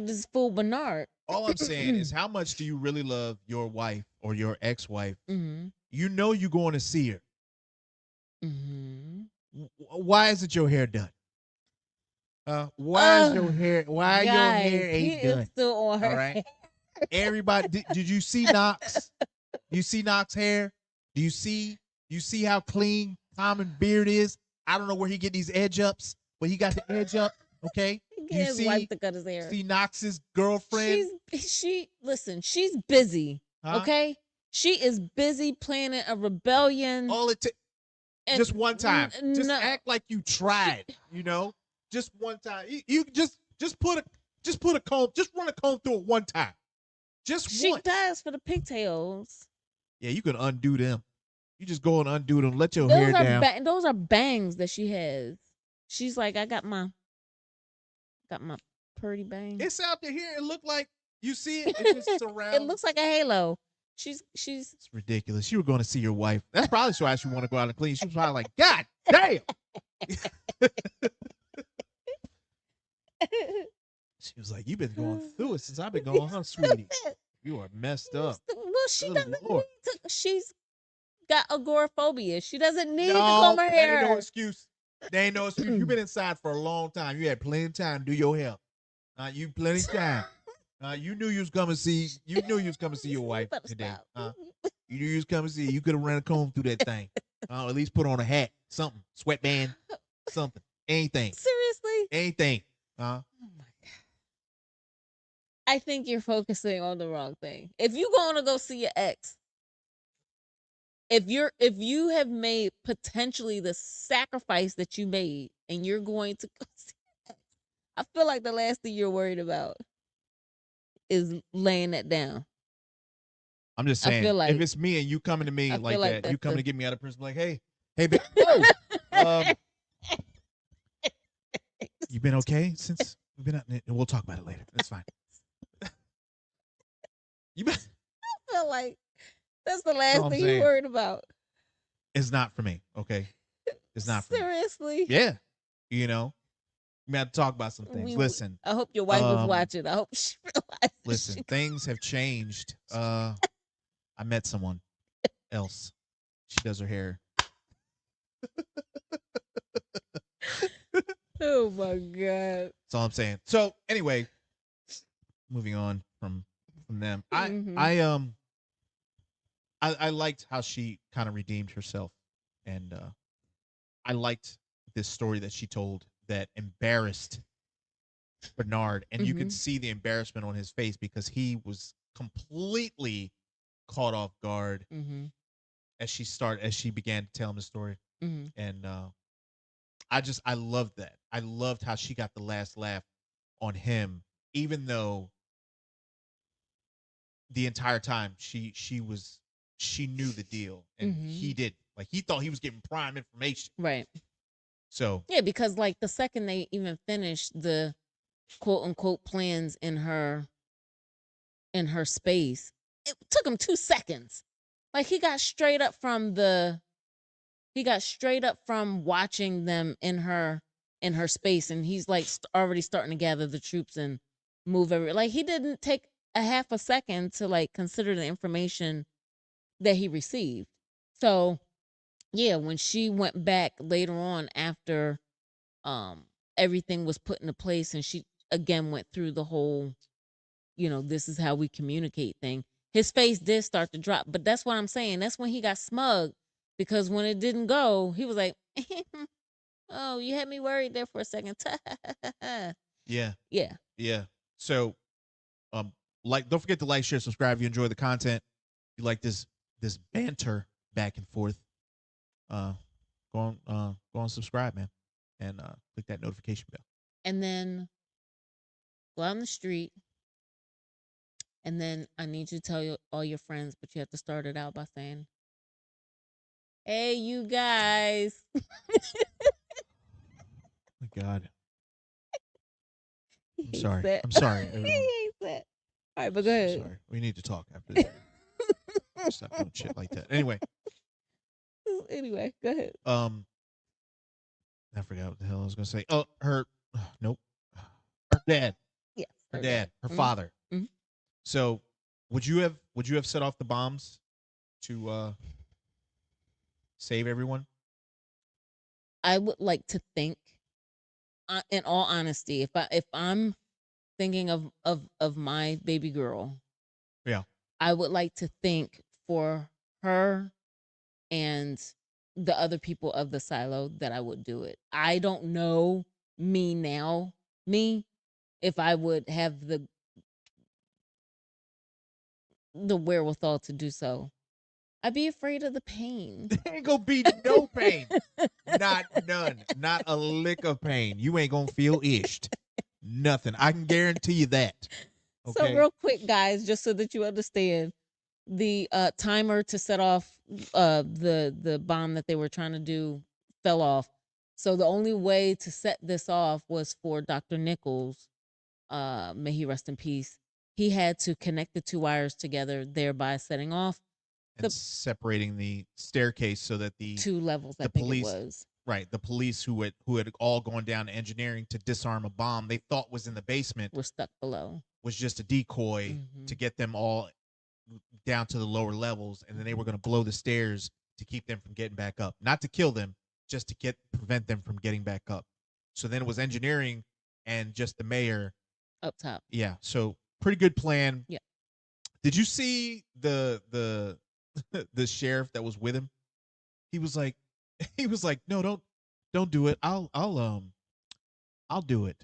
this fool Bernard. All I'm saying is, how much do you really love your wife or your ex-wife? You know you're going to see her. Why isn't your hair done? Why is your hair? Why your hair ain't done? Still on her. All right. Everybody, did you see Knox? You see Knox's hair? Do you see how clean Common beard is? I don't know where he get these edge ups, but he got the edge up. Okay. You his wife to cut his hair. See Knox's girlfriend? Listen, she's busy. Huh? Okay? She is busy planning a rebellion. All it just one time. Just act like you tried, you know? Just one time. You just put a comb, just run a comb through it one time. She does for the pigtails. Yeah, you can undo them. You just go and undo them. Let your hair down. Those are bangs that she has. She's like, I got my pretty bangs. It's out there here. It look like you see it. It just surrounds. It looks like a halo. She's. It's ridiculous. You were going to see your wife. That's probably why she want to go out and clean. She was probably like, God damn. She was like, you've been going through it since I've been going, huh, sweetie? You are messed up. Well, she doesn't need to. She's got agoraphobia. She doesn't need to comb her hair. There ain't no excuse. There ain't no excuse. You've been inside for a long time. You had plenty of time to do your hair. You plenty of time. You knew you was coming to see. You knew you was coming to see your wife today. You knew you was coming to see. You could have ran a comb through that thing. At least put on a hat, something, sweatband, something, anything. Seriously, anything. Oh my god! I think you're focusing on the wrong thing. If you're going to go see your ex, if you have made potentially the sacrifice that you made, and you're going to go see your ex, I feel like the last thing you're worried about is laying that down. I'm just saying, like, if it's me and you coming to me like that, you coming to get me out of prison, like, hey, babe, you been okay since we'll talk about it later. That's fine. You bet. I feel like that's the That's all last I'm thing you saying. worried about. It's not for me. Okay, it's not for me. Seriously. Yeah, you know, we have to talk about some things. Listen, I hope your wife is um, watching. I hope she realizes she listen. Things have changed. I met someone else. She does her hair. Oh my god. That's all I'm saying. So anyway, moving on from them. Mm-hmm. I liked how she kind of redeemed herself, and I liked this story that she told that embarrassed Bernard, and you could Mm-hmm. see the embarrassment on his face because he was completely caught off guard Mm-hmm. as she began to tell him the story, Mm-hmm. and I loved that. I loved how she got the last laugh on him, even though the entire time she knew the deal and Mm-hmm. he did. Like he thought he was getting prime information. Right. So Yeah, because like the second they even finished the quote unquote plans in her space, it took him 2 seconds. Like he got straight up from watching them in her space, and he's like already starting to gather the troops and move every like he didn't take a half a second to like consider the information that he received. So yeah, when she went back later on after um everything was put into place and she again went through the whole, this is how we communicate thing, his face did start to drop. But that's what I'm saying, that's when he got smug, because when it didn't go, he was like, oh, you had me worried there for a second. yeah, Yeah. yeah. So don't forget to like, share, subscribe if you enjoy the content. If you like this banter back and forth, uh go on subscribe, man. And click that notification bell. And then go out on the street, and then I need you to tell all your friends, but you have to start it out by saying, hey, you guys. Oh my God. He I'm hates sorry. that. I'm He sorry, everyone. hates that. All right, I'm but go so ahead. sorry. We need to talk after this. Stop doing shit like that. Anyway, Anyway, go ahead. I forgot what the hell I was gonna say. Oh, nope. Her dad. Yes, Her her dad. dad. Her Mm-hmm. father. Mm-hmm. So, would you have set off the bombs to save everyone? I would like to think, in all honesty, if I'm thinking of my baby girl, Yeah. I would like to think for her and the other people of the silo that I would do it. I don't know me now, me, if I would have the wherewithal to do so. I'd be afraid of the pain. Ain't gonna be no pain. Not none. Not a lick of pain. You ain't gonna feel ished. Nothing. I can guarantee you that. So Okay. real quick, guys, just so that you understand, the timer to set off the bomb that they were trying to do fell off. So the only way to set this off was for Dr. Nichols, may he rest in peace. He had to connect the two wires together, thereby setting off And the separating the staircase so that the 2 levels, I the think it police, was. right, the police who had all gone down to engineering to disarm a bomb they thought was in the basement Were stuck below. was just a decoy Mm-hmm. to get them all down to the lower levels, and then they were going to blow the stairs to keep them from getting back up, not to kill them, just to prevent them from getting back up. So then it was engineering and just the mayor Up top. yeah. So pretty good plan. Yeah. Did you see the the sheriff that was with him? He was like he was like, no, don't do it. I'll do it.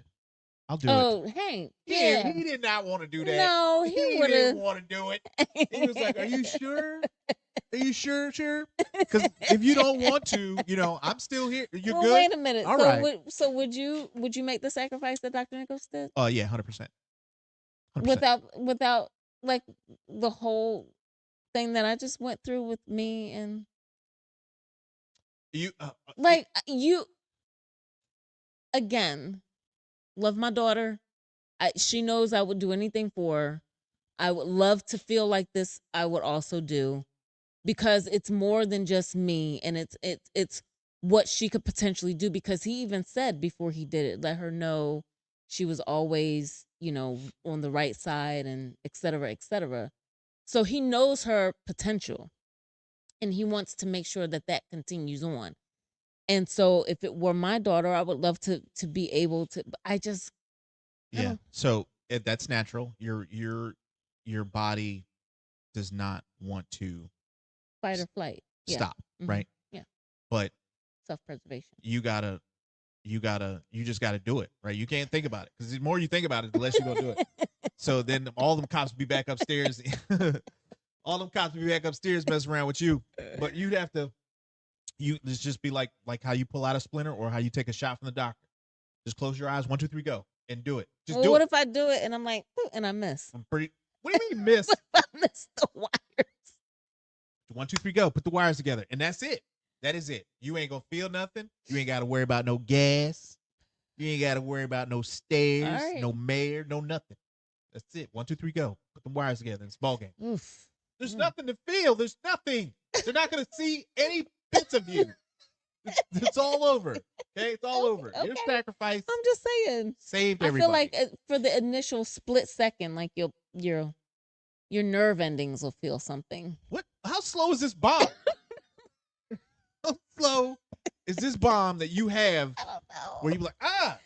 I'll do it. Oh, Hank. Yeah. He did not want to do that. No, he He would didn't have. want to do it. He was like, "Are you sure? Are you sure? Because if you don't want to, I'm still here. You're Well, good. wait a minute. All So right. would you make the sacrifice that Dr. Nichols did? Yeah, 100%. 100%. Without like the whole thing that I just went through with me, and You like you again, love my daughter, She knows I would do anything for her. I would love to feel like this. I would also do, because it's more than just me, and it's what she could potentially do, because he even said before he did it, let her know she was always, on the right side, and et cetera, et cetera. So he knows her potential, and he wants to make sure that that continues on. And so if it were my daughter, I would love to be able to, but I Yeah. don't. So that's natural. Your body does not want to Fight or flight. Yeah. stop, right? Yeah. But Self-preservation. you just gotta do it, right? You can't think about it, because the more you think about it, the less you're gonna do it. So then all them cops will be back upstairs. All them cops will be back upstairs messing around with you. But you'd have to this just be like how you pull out a splinter or how you take a shot from the doctor. Just close your eyes, 1, 2, 3, go, and do it. Just Well, do what it. if I do it and I'm like, "Ooh," and I miss? I'm pretty. What do you mean miss? What if I miss the wires? 1, 2, 3, go. Put the wires together, and that's it. That is it. You ain't gonna feel nothing. You ain't got to worry about no gas. You ain't got to worry about no All stairs, right. no mayor, no nothing. That's it. 1, 2, 3, go. Put the wires together. It's ball game. Oof. There's nothing to feel. There's nothing. They're not gonna see any bits of you. It's all over. Okay, it's all over. Okay. Your sacrifice I'm just saying. saved I feel everybody. like for the initial split second, like your nerve endings will feel something. What? How slow is this bomb? How slow is this bomb that you have I don't know. where you be like, ah,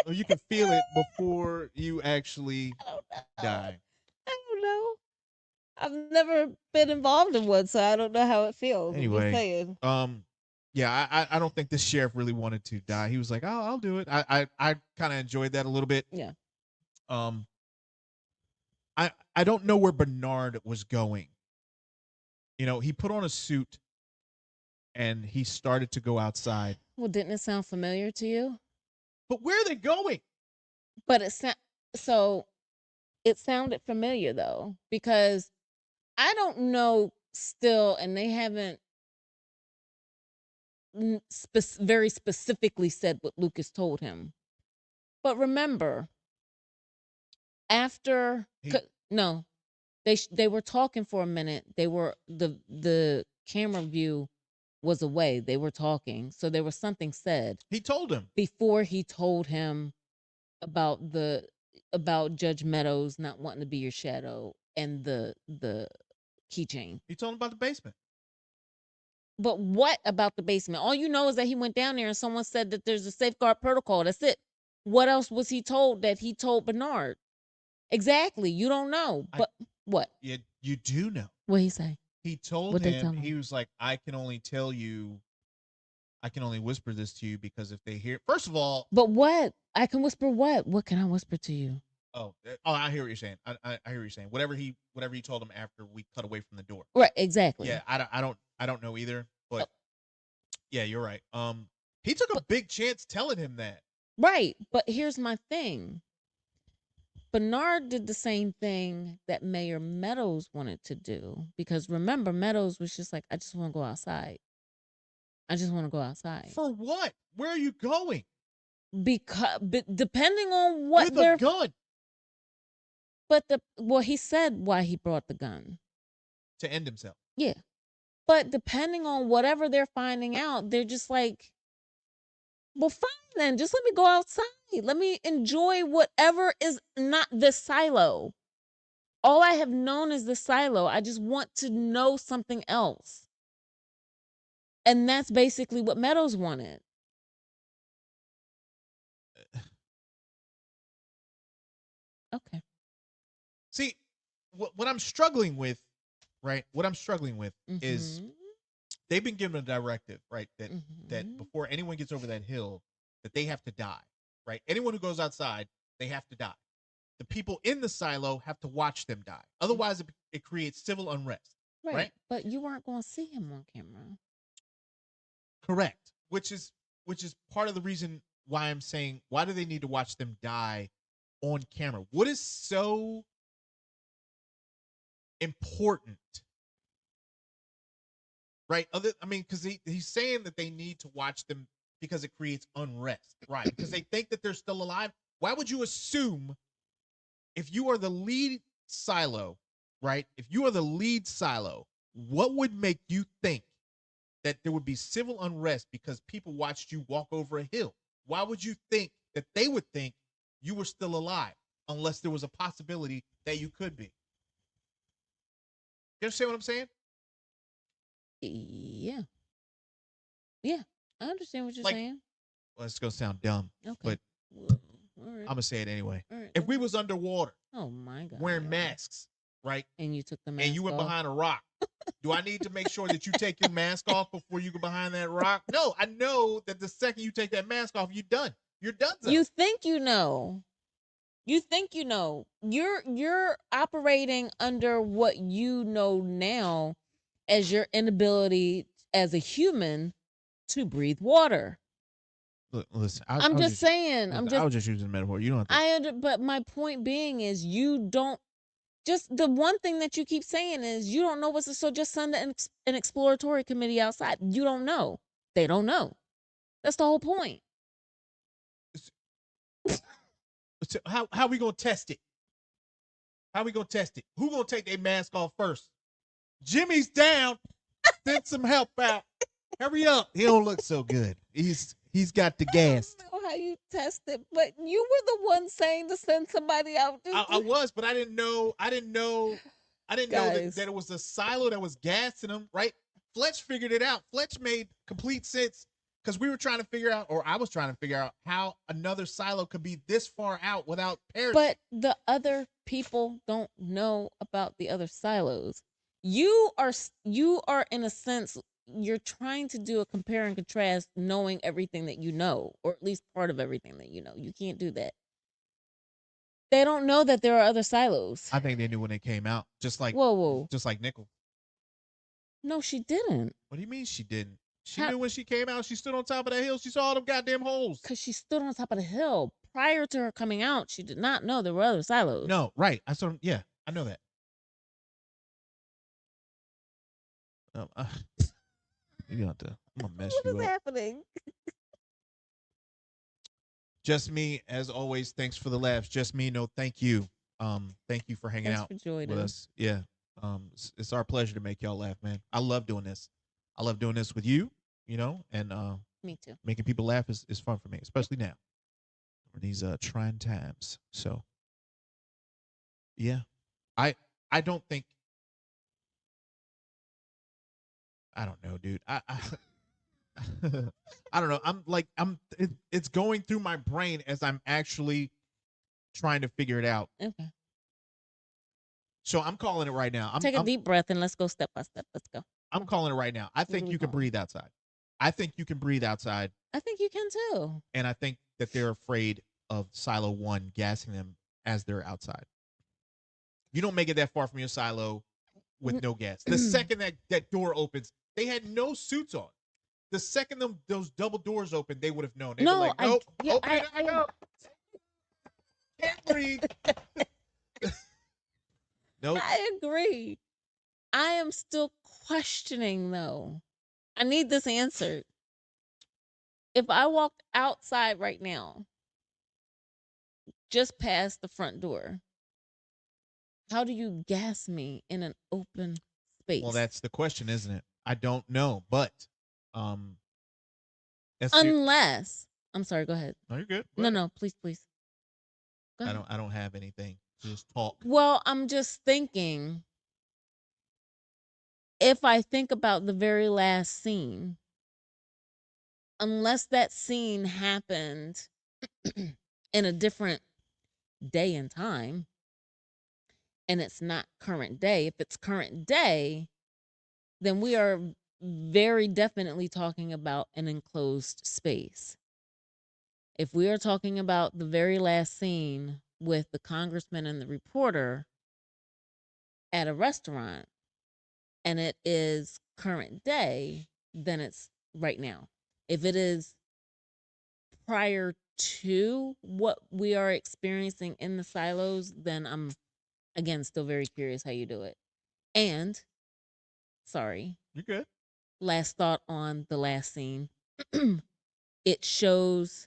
or you can feel it before you actually I don't know. die? I don't know. I've never been involved in one, so I don't know how it feels. I'm just Anyway, saying. yeah, I don't think this sheriff really wanted to die. He was like, oh, I'll do it. I kind of enjoyed that a little bit. Yeah. Um, I don't know where Bernard was going. He put on a suit and he started to go outside. Well, didn't it sound familiar to you? But where are they going? But so it sounded familiar though, because I don't know still, and they haven't very specifically said what Lucas told him. But remember, after He- no, they were talking for a minute. They were the camera view was away. They were talking, so there was something said He told him. before he told him about about Judge Meadows not wanting to be your shadow and the keychain. He told him about the basement. But what about the basement? All you know is that he went down there and someone said that there's a safeguard protocol. That's it. What else was he told that he told Bernard? Exactly. You don't know. But what? You do know. What he say? He told What'd they tell him, him? he was like, I can only whisper this to you because if they hear, first of all, But what? I can whisper what? What can I whisper to you? I hear what you're saying. I hear what you're saying. Whatever he told him after we cut away from the door. Right, exactly. Yeah, I don't know either, but yeah, you're right. He took a big chance telling him that. Right, but here's my thing. Bernard did the same thing that Mayor Meadows wanted to do, because remember, Meadows was just like, I just want to go outside. I just want to go outside. For what? Where are you going? Because depending on what with a gun but he said why he brought the gun to end himself. Yeah, but depending on whatever they're finding out, they're just like, well, fine then, just let me go outside. Let me enjoy whatever is not the silo. All I have known is the silo. I just want to know something else. And that's basically what Meadows wanted. Okay. See, what I'm struggling with, right? What I'm struggling with is they've been given a directive, right? That before anyone gets over that hill, that they have to die, right? Anyone who goes outside, they have to die. The people in the silo have to watch them die. Otherwise, it creates civil unrest, right? But you weren't going to see him on camera. Correct. Which is part of the reason why I'm saying, why do they need to watch them die on camera? What is so important, right? Because he's saying that they need to watch them because it creates unrest, right? Because they think that they're still alive. Why would you assume if you are the lead silo, right? If you are the lead silo, what would make you think that there would be civil unrest because people watched you walk over a hill? Why would you think that they would think you were still alive unless there was a possibility that you could be? You understand what I'm saying? Yeah. Yeah. I understand what you're Like, saying. well, it's gonna sound dumb, Okay. but Well, all right. I'm gonna say it anyway. All right. Go If we ahead. was underwater Oh my God. wearing masks, right, And you took the and you mask went off. behind a rock, do I need to make sure that you take your mask off before you go behind that rock? No, I know that the second you take that mask off, you're done. You're done. You think you know. You think you know. You're operating under what you know now as your inability as a human to breathe water. Look, listen, I'm just saying. I was just using a metaphor. You don't have to. But my point being is you don't just the one thing that you keep saying is you don't know what's so just send an exploratory committee outside. You don't know. They don't know. That's the whole point. So how we gonna test it? How we gonna test it? Who gonna take their mask off first? Jimmy's down. Send some help out. Hurry up. He don't look so good. He's got the gas. I don't know how you test it, but you were the one saying to send somebody out. I was, but I didn't know. I didn't know Guys. that it was a silo that was gassing them. Right? Fletch figured it out. Fletch made complete sense because we were trying to figure out, or I was trying to figure out how another silo could be this far out without parachute. But the other people don't know about the other silos. You are in a sense you're trying to do a compare and contrast knowing everything that you know, or at least part of everything that you know. You can't do that. They don't know that there are other silos. I think they knew when they came out, just like Whoa. just like Nickel. No, she didn't. What do you mean she didn't? She knew when she came out. She stood on top of that hill. She saw all them goddamn holes. Because she stood on top of the hill. Prior to her coming out, she did not know there were other silos. No, right. I saw. Yeah, I know that. You got to. I'm gonna mess you What is up. happening? Just me, as always. Thanks for the laughs. Just me. No, thank you. Thank you for hanging out with us. Yeah. It's our pleasure to make y'all laugh, man. I love doing this. I love doing this with you. You know, and Me too. making people laugh is fun for me, especially now in these trying times. So, yeah, I don't think. I don't know, dude. I don't know. It's going through my brain as I'm actually trying to figure it out. Okay. So I'm calling it right now. Take a deep breath and let's go step by step. Let's go. I'm calling it right now. I think you can breathe outside. I think you can breathe outside. I think you can too. And I think that they're afraid of Silo 1 gassing them as they're outside. You don't make it that far from your silo with no gas. The second that door opens, they had no suits on. The second those double doors open, they would have known. They were like, nope, open it up. Can't breathe. Nope. I agree. I am still questioning though. I need this answered. If I walked outside right now, just past the front door, how do you gas me in an open space? Well, that's the question, isn't it? I don't know, but unless I'm sorry, go ahead. No, you're good. No, please. Go ahead. I don't have anything. Just talk. Well, I'm just thinking if I think about the very last scene, unless that scene happened in a different day and time, and it's not current day, if it's current day, then we are very definitely talking about an enclosed space. If we are talking about the very last scene with the congressman and the reporter at a restaurant, and it is current day, then it's right now. If it is prior to what we are experiencing in the silos, then I'm again still very curious how you do it. And sorry, you're good. Last thought on the last scene. It shows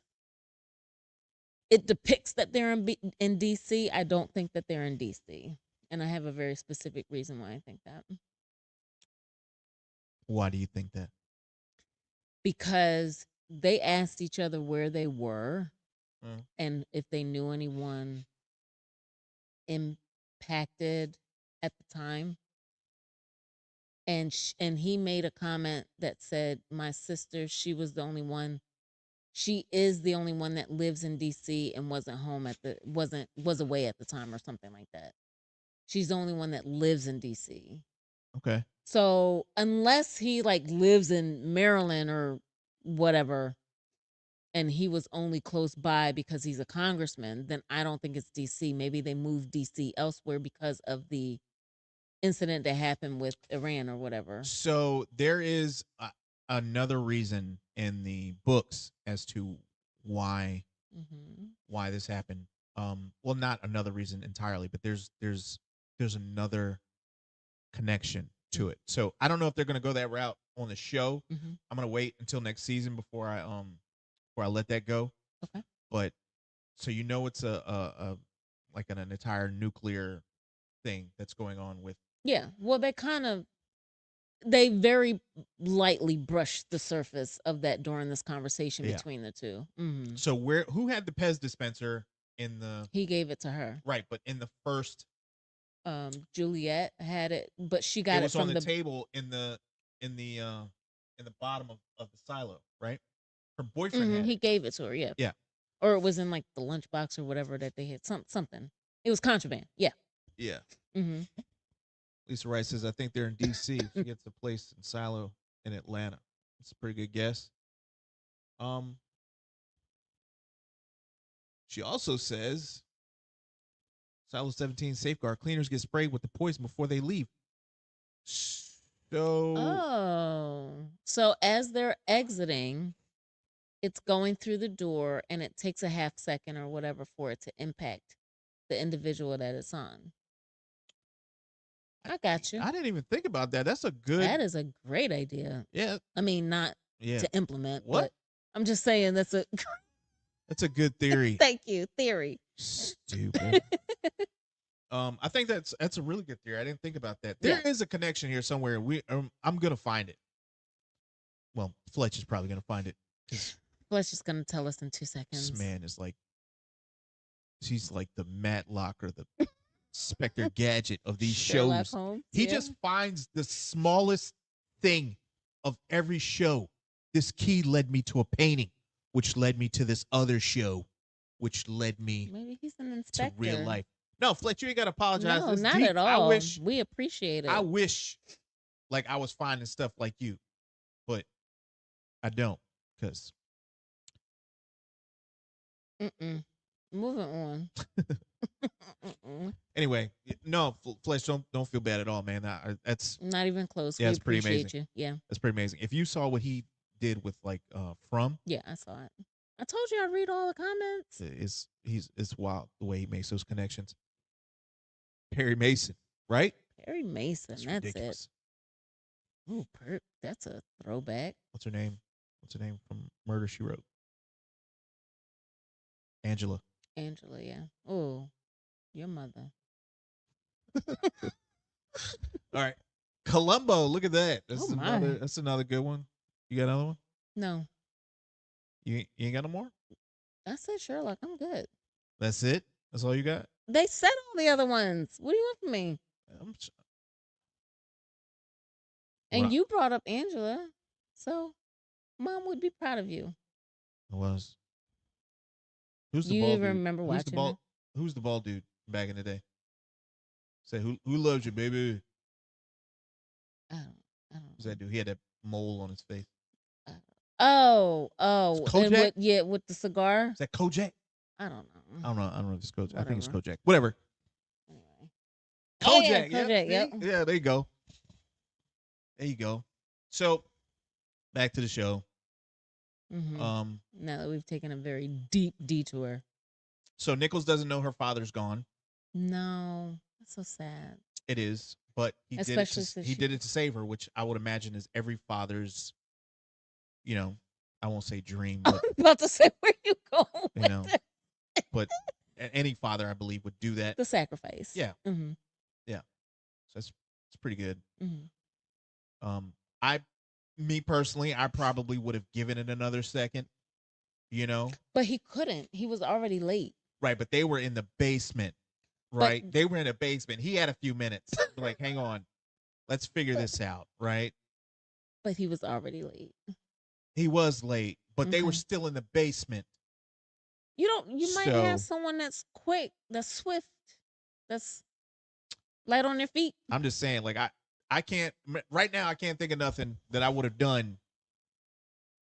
it depicts that they're in DC. I don't think that they're in DC, and I have a very specific reason why I think that. Why do you think that? Because they asked each other where they were Mm. and if they knew anyone impacted at the time. And he made a comment that said, "My sister, she was the only one. She is the only one that lives in DC and wasn't home at the wasn't was away at the time or something like that. She's the only one that lives in DC." Okay. So unless he like lives in Maryland or whatever, and he was only close by because he's a congressman, then I don't think it's DC. Maybe they moved DC elsewhere because of the incident that happened with Iran or whatever. So there is another reason in the books as to why Mm-hmm. why this happened. Well, not another reason entirely, but there's another connection to it. So I don't know if they're going to go that route on the show. Mm-hmm. I'm going to wait until next season before I let that go. Okay. But so it's a like an entire nuclear thing that's going on with. Yeah. Well, they very lightly brushed the surface of that during this conversation Yeah. between the two. Mm-hmm. So who had the Pez dispenser in the He gave it to her. right, but in the first Juliet had it, but she it got it was on from the the. table in the bottom of the silo, right? Her boyfriend Mm-hmm, had he it. gave it to her. Yeah. Yeah. Or it was in like the lunchbox or whatever that they had. Something. It was contraband. Yeah. Yeah. Mm-hmm. Lisa Wright says, I think they're in DC. She gets a place in Silo in Atlanta. That's a pretty good guess. Um, she also says Silo 17 safeguard cleaners get sprayed with the poison before they leave. So Oh. So as they're exiting, it's going through the door and it takes a half second or whatever for it to impact the individual that it's on. I got you. I didn't even think about that. That's a good That is a great idea. yeah. I mean, not Yeah. to implement, What? but I'm just saying that's a That's a good theory. thank you theory. Stupid. I think that's a really good theory. I didn't think about that. There is a connection here somewhere. I'm gonna find it. Well, Fletch is probably gonna find it. Fletch is gonna tell us in 2 This seconds. man is like, he's like the Matlock or the Spectre Gadget of these Sherlock shows. Holmes. He just finds the smallest thing of every show. This key led me to a painting, which led me to this other show, which led me Maybe he's an to inspector. real life. No, Fletch, you ain't gotta apologize. No, It's not deep. at all. We appreciate it. I wish like I was finding stuff like you, but I don't, because Moving on. anyway, no, Fletch, don't feel bad at all, man. That's not even close. Yeah, we it's pretty appreciate amazing. you. Yeah. That's pretty amazing. If you saw what he did with like From, Yeah, I saw it. I told you I read all the comments. it's wild the way he makes those connections. Perry Mason, right? Perry Mason. That's ridiculous. it. Ooh, that's a throwback. What's her name? What's her name from Murder She Wrote? Angela. Angela, yeah. Oh, your mother. All right. Columbo, look at that. Oh, my. That's another good one. You got another one? No. You ain't got no more? I said Sherlock. I'm good. That's it? That's all you got? They said all the other ones. What do you want from me? And you brought up Angela, so Mom would be proud of you. I was. Who's the You bald even dude? remember watching it? Who's the bald dude back in the day? Say who loves you, baby? I don't Who's that dude? He had that mole on his face. Oh, Kojak? And with the cigar. Is that Kojak? I don't know. I don't know if it's Kojak. Whatever. I think it's Kojak. Whatever. Anyway. Kojak. Oh, yeah, Kojak. Yep. Yeah, there you go. There you go. So, back to the show. Mm-hmm. Now that we've taken a very deep detour. So Nichols doesn't know her father's gone. No, that's so sad. It is, but he did it to save her, which I would imagine is every father's, I won't say dream, but I'm about to say where you going. but any father, I believe, would do that. The sacrifice. Yeah, Mm-hmm. yeah. So it's pretty good. Mm-hmm. Um, I, me personally, I probably would have given it another second. You know, But he couldn't. He was already late. right? But they were in the basement, But right? They were in the basement. He had a few minutes. Like, hang on, let's figure but this out, right? but he was already late. He was late, but they were Okay. still in the basement. You don't. You might have So someone that's quick, that's swift, that's light on their feet. I'm just saying, like, I can't right now. I can't think of nothing that I would have done.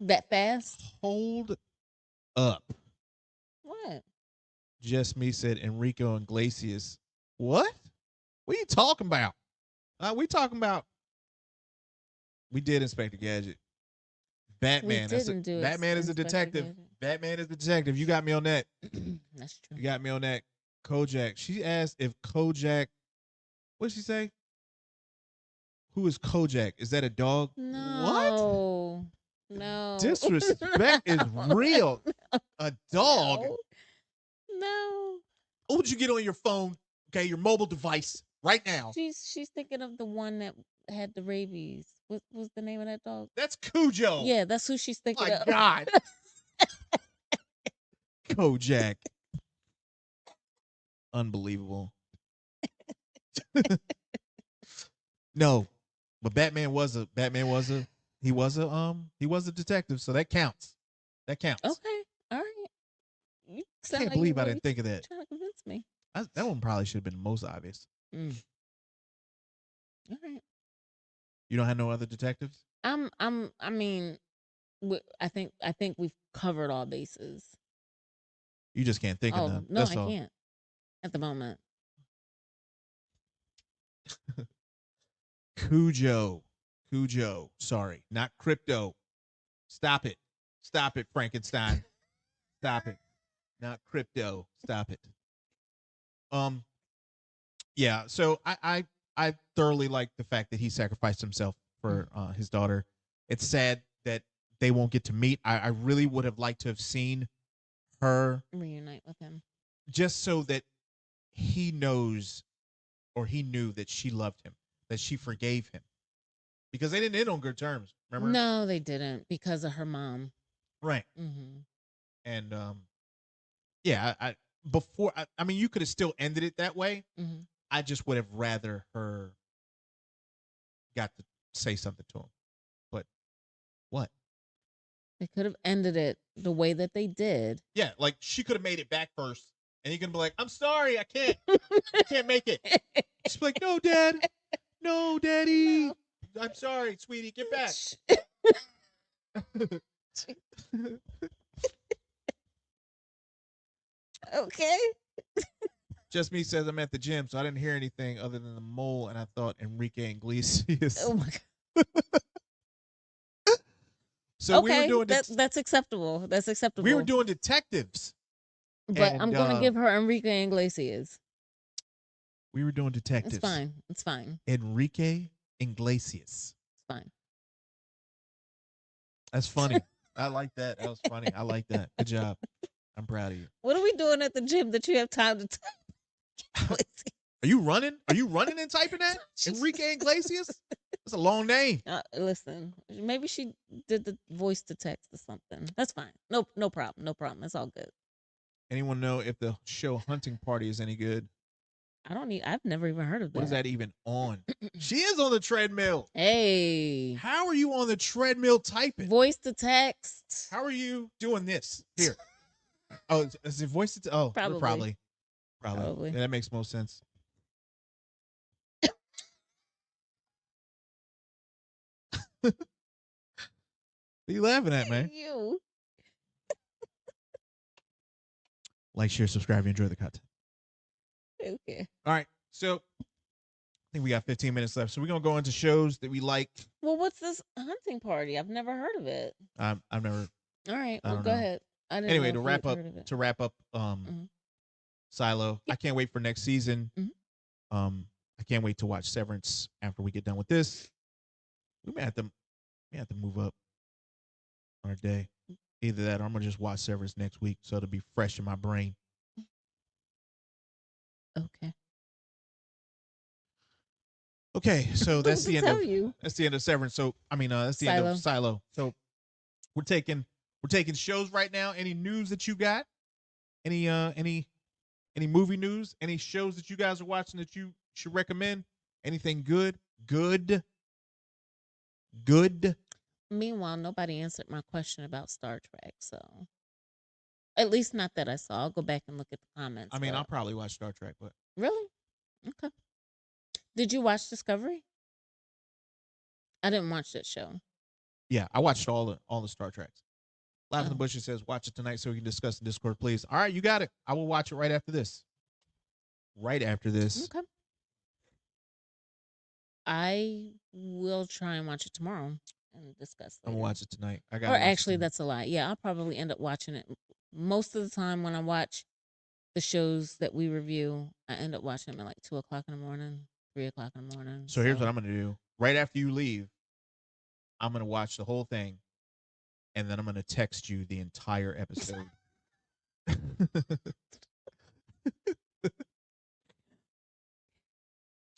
That fast. Hold up. What? Just me said Enrico Iglesias. What? What are you talking about? We talking about. We did Inspector Gadget. We Batman. didn't do it. Batman is a Inspector detective. Gadget. Batman is the detective. You got me on that. That's true. You got me on that. Kojak. She asked if Kojak. What did she say? Who is Kojak? Is that a dog? What? No. No. Disrespect is real. A dog. No. No. What would you get on your phone? Okay, your mobile device right now. She's thinking of the one that had the rabies. What was the name of that dog? That's Cujo. Yeah, that's who she's thinking My of. God. Kojak. Unbelievable. No, but he was a detective, so that counts. That counts. Okay. All right. You I sound can't like you believe I really didn't think of that. trying to convince me. That one probably should have been the most obvious. Mm. All right. You don't have no other detectives? I mean, I think we've covered all bases. You just can't think of Oh none. no, That's I all. can't at the moment. Cujo. Cujo. Sorry, not crypto. Stop it. Stop it, Frankenstein. Stop it. Not crypto. Stop it. Um. Yeah. So I thoroughly like the fact that he sacrificed himself Mm. for his daughter. It's sad that they won't get to meet. I really would have liked to have seen her Reunite with him. just so that he knows or he knew that she loved him, that she forgave him because they didn't end on good terms. Remember? No, they didn't because of her mom. Right. Mm-hmm. And yeah, I before I mean, you could have still ended it that way. Mm-hmm. I just would have rather her got to say something to him. But what? They could have ended it the way that they did. Yeah, like she could have made it back first, and you can be like, "I'm sorry, I can't, I can't make it." She's like, "No, Dad, no, Daddy, No. I'm sorry, sweetie, get back." Okay. Just me says I'm at the gym, so I didn't hear anything other than the mole, and I thought Enrique Iglesias. Oh my god. So Okay, that's acceptable. That's we were acceptable. doing detectives, But I'm and gonna give her Enrique Iglesias. we were doing It's detectives. fine. It's fine. Enrique Iglesias. It's fine. That's funny. I like that. That was funny. I like that. Good job. I'm proud of you. What are we doing at the gym that you have time to type? Are you running? Are you running and typing that? Enrique Iglesias? That's a long name. Listen, maybe she did the voice to text or something. That's fine. No problem. No problem. It's all good. Anyone know if the show Hunting Party is any good? I don't need. I've never even heard of that. What is that even on? She is on the treadmill. Hey. How are you on the treadmill typing? Voice to text. How are you doing this? Here. Oh, is it voice to Oh, Probably. Probably. Yeah, that makes most sense. What are you laughing at, man? You. Like, share, subscribe, enjoy the content. Okay. All right. So I think we got 15 minutes left. So we're gonna go into shows that we like. Well, what's this hunting party? I've never heard of it. I've never. All right. I Well, don't go know. ahead. I didn't Anyway, know if you'd heard of it. to wrap up, Mhm. Silo. Yep. I can't wait for next season. Mhm. I can't wait to watch Severance after we get done with this. We may have to move up on our day. Either that, or I'm gonna just watch Severance next week, so it'll be fresh in my brain. Okay. Okay, so What to tell you? that's the end of Severance. So I mean, that's the end of Silo. Silo. So we're taking we're taking shows right now. Any news that you got? Any movie news? Any shows that you guys are watching that you should recommend? Anything good? Good? Good? Meanwhile, nobody answered my question about Star Trek, so at least not that I saw. I'll go back and look at the I comments, mean, I'll but probably watch Star Trek, but really? Okay. Did you watch Discovery? I didn't watch that show. yeah, I watched all the Star Treks. Live in the Oh, Bushes says, watch it tonight so we can discuss the Discord, please. All right, you got it. I will watch it right after this. Right after this. okay. I will try and watch it tomorrow and discuss I'm gonna later. watch it tonight. I Or gotta watch it actually, tonight. that's a lie. Yeah, I'll probably end up watching it. Most of the time, when I watch the shows that we review, I end up watching them at like 2 o'clock in the morning, 3 o'clock in the morning. So here's what So I'm gonna do. Right after you leave, I'm gonna watch the whole thing, and then I'm gonna text you the entire episode.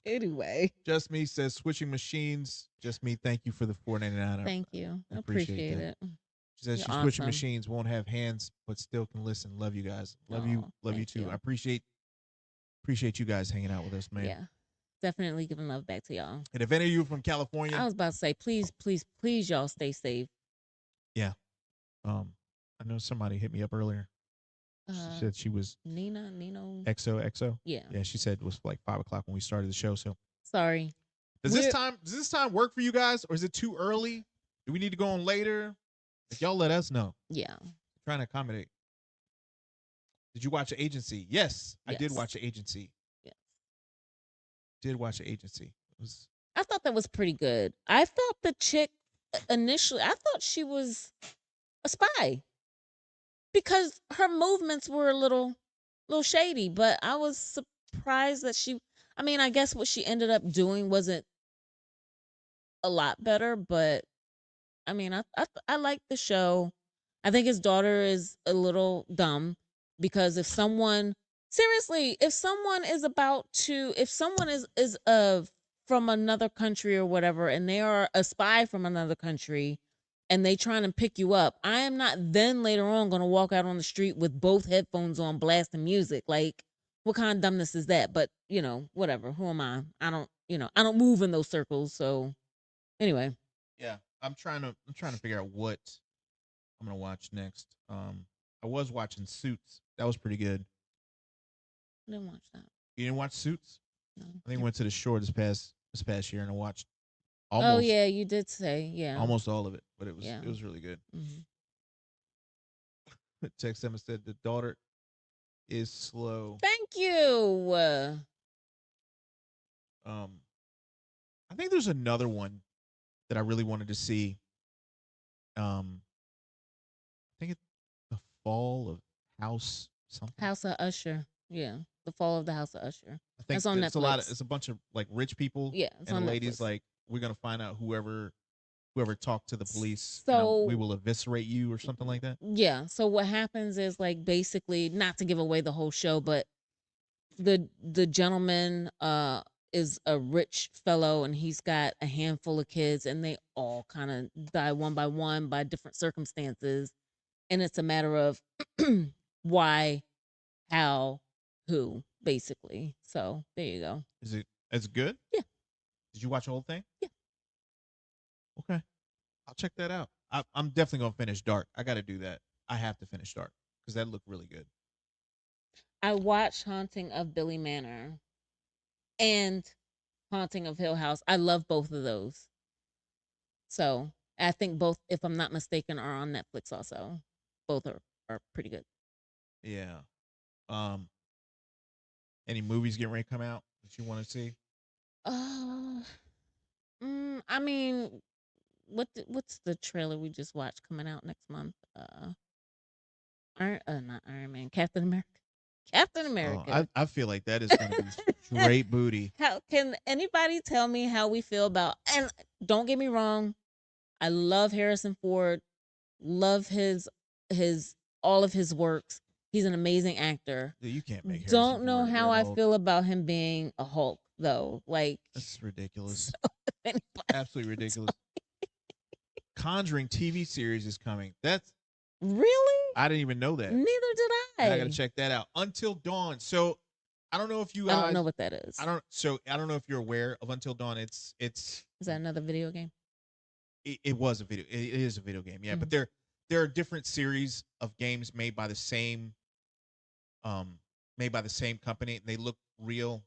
anyway, Just me says switching machines. Just me. Thank you for the 4.99. thank you. I I appreciate appreciate that. it. She says You're she's switching awesome. machines, won't have hands, but still can listen. Love you guys. Oh, Love you thank too. I you. appreciate you guys hanging out with us, man. Yeah, definitely giving love back to y'all. And if any of you from California, I was about to say, please, please, please, y'all stay safe. yeah, I know somebody hit me up earlier. She Uh, said she was Nino. XOXO. Yeah. Yeah, she said it was like 5 o'clock when we started the show. So Sorry. Does We're this time work for you guys, or is it too early? Do we need to go on later? Like y'all let us know. yeah. I'm trying to accommodate. Did you watch the agency? Yes, I did Yes. watch the agency. Yes. Did watch the agency. It was I thought that was pretty good. I thought the chick initially, I thought she was a spy because her movements were little shady, but I was surprised that she I mean, I guess what she ended up doing wasn't a lot better, but I mean, I like the show. I think his daughter is a little dumb because if someone seriously, if someone is from another country or whatever, and they are a spy from another country, and they trying to pick you up, I am not then later on going to walk out on the street with both headphones on, blasting music. Like, what kind of dumbness is that? But whatever. Who am I? I don't move in those circles. So anyway, yeah. I'm trying to figure out what I'm gonna watch next. I was watching Suits. That was pretty good. I didn't watch that. You didn't watch Suits? No. I think I went to the shore this past year and I watched Oh almost yeah, you did say yeah, almost all of it, but yeah. it was really good. Hmm. Text them and said the daughter is slow. Thank you. Um, I think there's another one that I really wanted to see. I think it's the fall of House something. House of Usher. Yeah, the Fall of the House of Usher. I think That's on it's a lot of Netflix. it's a bunch of like rich people Yeah, it's and the on ladies Netflix. like we're gonna find out whoever talked to the police and we So will eviscerate you or something like that. yeah, so what happens is like basically not to give away the whole show, but the gentleman is a rich fellow and he's got a handful of kids and they all kind of die one by one by different circumstances, and it's a matter of why, how, who, basically. So there you go. Is it good? Yeah, Did you watch the whole thing? yeah. Okay, I'll check that out. I'm definitely gonna finish Dark. I got to do that. I have to finish Dark because that looked really good. I watched Haunting of Billy Manor and Haunting of Hill House. I love both of those. So I think both, if I'm not mistaken, are on Netflix also. Both are pretty good. Yeah. Um. Any movies getting ready to come out that you want to see? Uh, I mean, what's the trailer we just watched coming out next month? Not Iron Man, Captain America. Captain Oh, America. I feel like that is going to be straight booty. How can anybody tell me how we feel about? And don't get me wrong, I love Harrison Ford. Love his all of his works. He's an amazing actor. Dude, you can't make Harrison Don't know Ford a how Red I Hulk. feel about him being a Hulk though. Like, That's ridiculous. so anybody- Absolutely ridiculous. Conjuring TV series is coming. That's really? I didn't even know that. Neither did I gotta I. check that out. Until Dawn. So I don't know if you I don't guys know what that is. I don't know if you're aware of Until Dawn. It's Is that another video game? it was a video. It is a video game. Yeah, but Mhm. there are different series of games made by the same company. And they look real.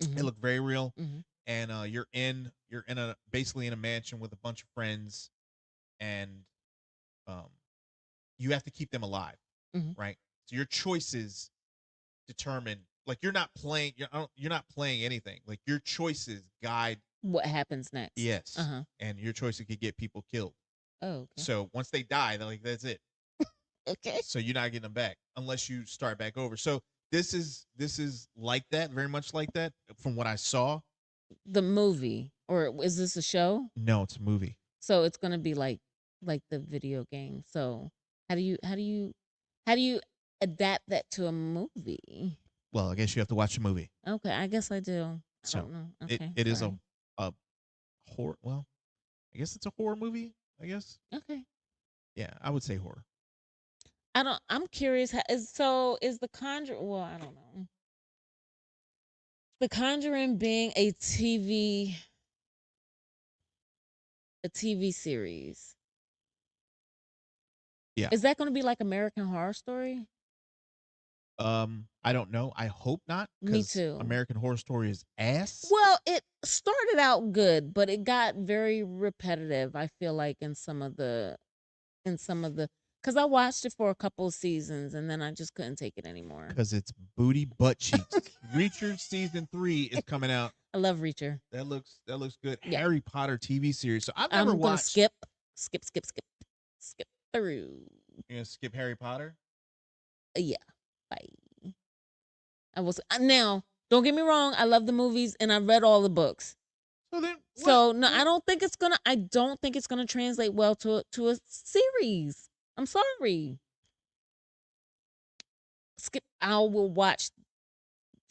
They Mhm. look very real. Mhm. And you're in a basically in a mansion with a bunch of friends, and um you have to keep them alive, Mhm. right? So your choices determine, like, you're not playing anything. Like, your choices guide. What happens next? Yes, and your choices could get people killed. Oh, okay. So once they die, they're like, that's it. Okay. So you're not getting them back unless you start back over. So this is like that, very much like that, from what I saw. The movie, or is this a show? No, it's a movie. So it's gonna be like the video game. So how do you adapt that to a movie? Well, I guess you have to watch the movie. Okay, I guess I do. I So don't know. Okay, it is sorry. a horror. Well, I guess it's a horror movie. I guess. Okay. Yeah, I would say horror. I'm curious. Is the Conjuring? Well, I don't know. The Conjuring being a TV series. Yeah. Is that going to be like American Horror Story? I don't know. I hope not, Me because too. American Horror Story is ass. Well, it started out good, but it got very repetitive. I feel like in some of the because I watched it for a couple of seasons and then I just couldn't take it anymore. Because it's booty butt cheeks. Reacher season 3 is coming out. I love Reacher. That looks good. Yeah. Harry Potter TV series. So I've never I'm gonna watched. skip through. You're gonna skip Harry Potter? Yeah, bye. I was now. Don't get me wrong. I love the movies and I read all the books. So then, So no, I don't think it's gonna. I don't think it's gonna translate well to a series. I'm sorry. Skip. I will watch.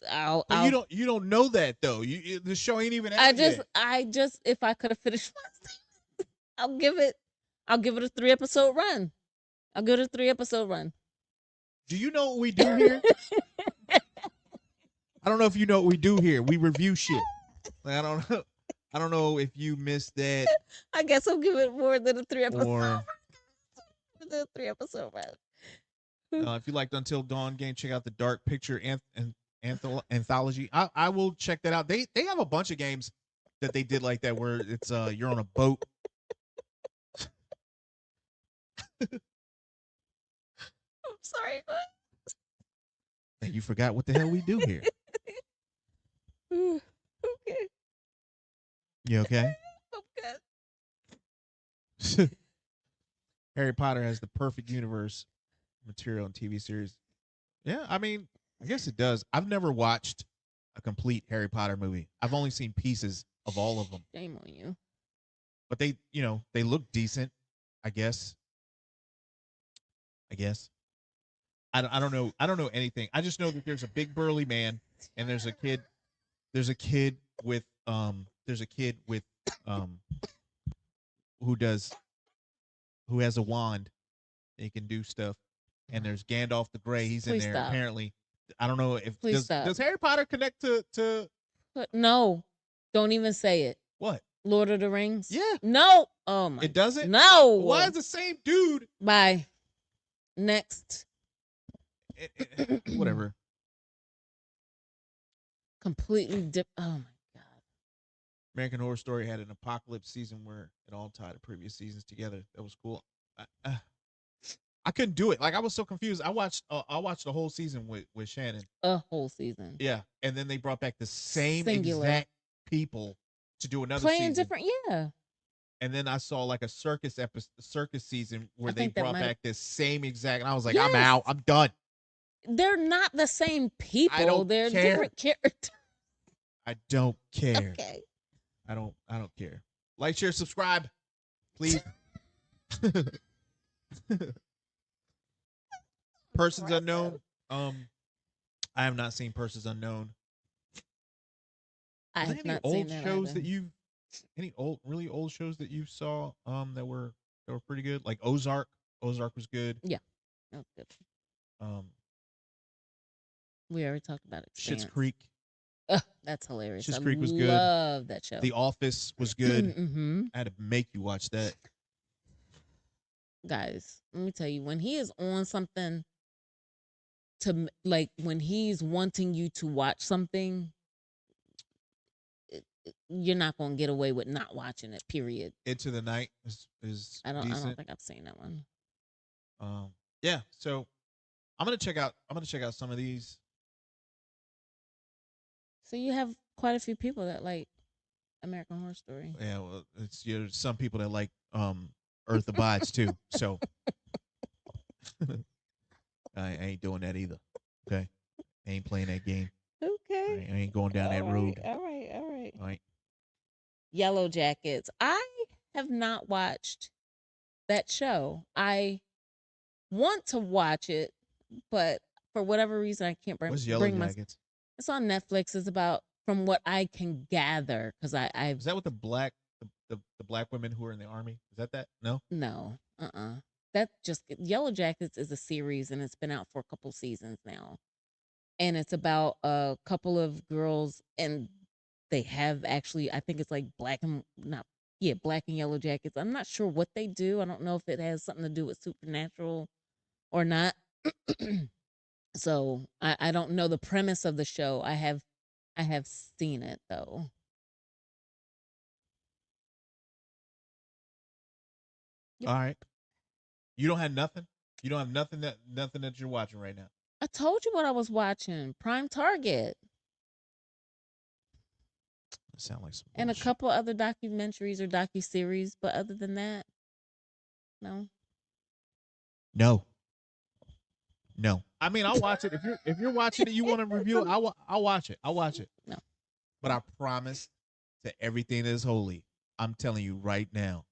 But you don't know that though. The show ain't even out yet. I just if I could have finished my season, I'll give it a 3-episode run. I'll give it a 3-episode run. Do you know what we do here? I don't know if you know what we do here. We review shit. Like, I don't know. I don't know if you missed that. I guess I'll give it more than a 3-episode. Or the 3-episode run. if you liked Until Dawn game, check out the Dark Picture anthology. I will check that out. They have a bunch of games that they did like that, where it's you're on a boat. I'm sorry. And you forgot what the hell we do here. Okay. You okay? I'm good. Harry Potter has the perfect universe material and TV series. Yeah, I mean, I guess it does. I've never watched a complete Harry Potter movie. I've only seen pieces of all of them. Shame on you. But they look decent, I guess. I don't know. I don't know anything. I just know that there's a big burly man, and there's a kid with who has a wand. And he can do stuff. And there's Gandalf the Grey. He's Please in there stop. apparently. I don't know if Please stop. does Harry Potter connect to No. Don't even say it. what? Lord of the Rings? Yeah. No. Oh my. It doesn't? No. Why is the same dude? Bye. Next. Whatever. Completely different. Oh my god. American Horror Story had an apocalypse season where it all tied the previous seasons together. That was cool. I couldn't do it. Like, I was so confused. I watched the whole season with Shannon. A whole season. Yeah, and then they brought back the same Singular. exact people to do another Playing season. different. Yeah. And then I saw like a circus season where I they think that brought might- back this same exact, and I was like, Yes. I'm out. I'm done. They're not the same people. don't They're care. different characters. I don't care. Okay. I don't care. Like, share, subscribe, please. Persons Unknown. Um, I have not seen Persons Unknown. I Are there have any not seen old that shows either. that you any old really old shows that you saw that were pretty good? Like Ozark. Ozark was good. Yeah, that was good. Um, We already talked about Schitt's Expanse. Creek. Ugh, that's hilarious. I Schitt's Creek was good. love that show. The Office was good. Mm-hmm. I had to make you watch that. Guys, let me tell you, when he is on something like when he's wanting you to watch something, you're not gonna get away with not watching it. Period. Into the Night is I don't decent. think I've seen that one. Yeah. So I'm gonna check out some of these. So you have quite a few people that like American Horror Story. Yeah. Well, it's some people that like Earth Abides too. So I ain't doing that either. Okay. I ain't playing that game. Okay. I ain't going down that road. All right. All right. All right. Yellow Jackets. I have not watched that show. I want to watch it, but for whatever reason, I can't What's Yellow bring my. Jackets? It's on Netflix. It's about, from what I can gather, because Is that with the black women who are in the army? Is that? No. no, that just Yellow Jackets is a series and it's been out for a couple seasons now, and it's about a couple of girls and they have actually, I think it's like black and not yeah black and yellow jackets. I'm not sure what they do. I don't know if it has something to do with supernatural or not. So I don't know the premise of the show. I have seen it though. Yep. All right. You don't have nothing. You don't have nothing that you're watching right now. I told you what I was watching. Prime Target That sound like some and a bullshit. couple other documentaries or docu series, but other than that, no. No. No. I mean, I'll watch it if you're watching it. You want to review it? I'll watch it. I'll watch it. No. But I promise to everything that is holy. I'm telling you right now.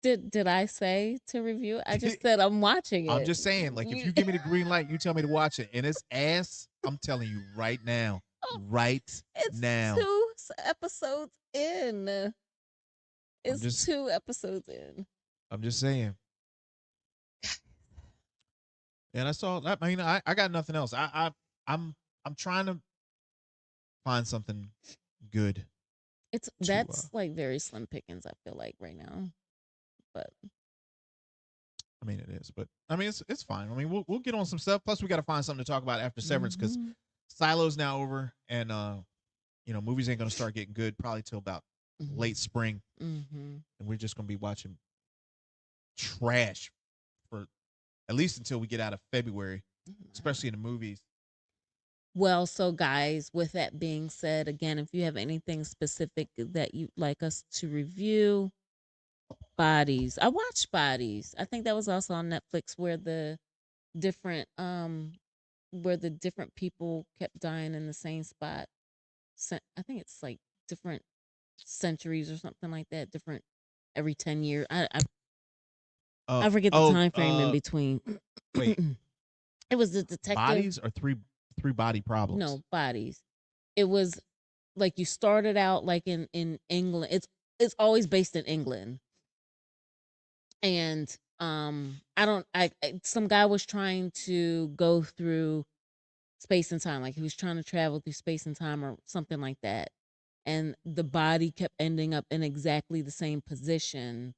Did I say to review it? I just said I'm watching I'm it. just saying, like, if you give me the green light, you tell me to watch it, and it's ass. I'm telling you right now, right It's now. two episodes in. I'm It's just, 2 episodes in. I'm just saying. And I saw that. I mean, I got nothing else. I'm, I'm trying to find something good to. That's like very slim pickings. I feel like right now, but I mean, it is, but I mean, it's fine. I mean, we'll get on some stuff. Plus, we got to find something to talk about after Severance because mm-hmm. Silo's now over, and movies ain't gonna start getting good probably till about Mm-hmm. late spring, Mm-hmm. and we're just gonna be watching trash for at least until we get out of February, especially in the movies. Well, so guys, with that being said, again, if you have anything specific that you'd like us to review, Bodies. I watched Bodies. I think that was also on Netflix different um where the different people kept dying in the same spot. I think it's like different centuries or something like that. Different every 10 years. I forget the time frame in between. Wait, It was the detective. bodies or three body problems? No, Bodies. It was like you started out like in England. It's always based in England, and I don't. Some guy was trying to go through space and time, like he was trying to travel through space and time or something like that, and the body kept ending up in exactly the same position,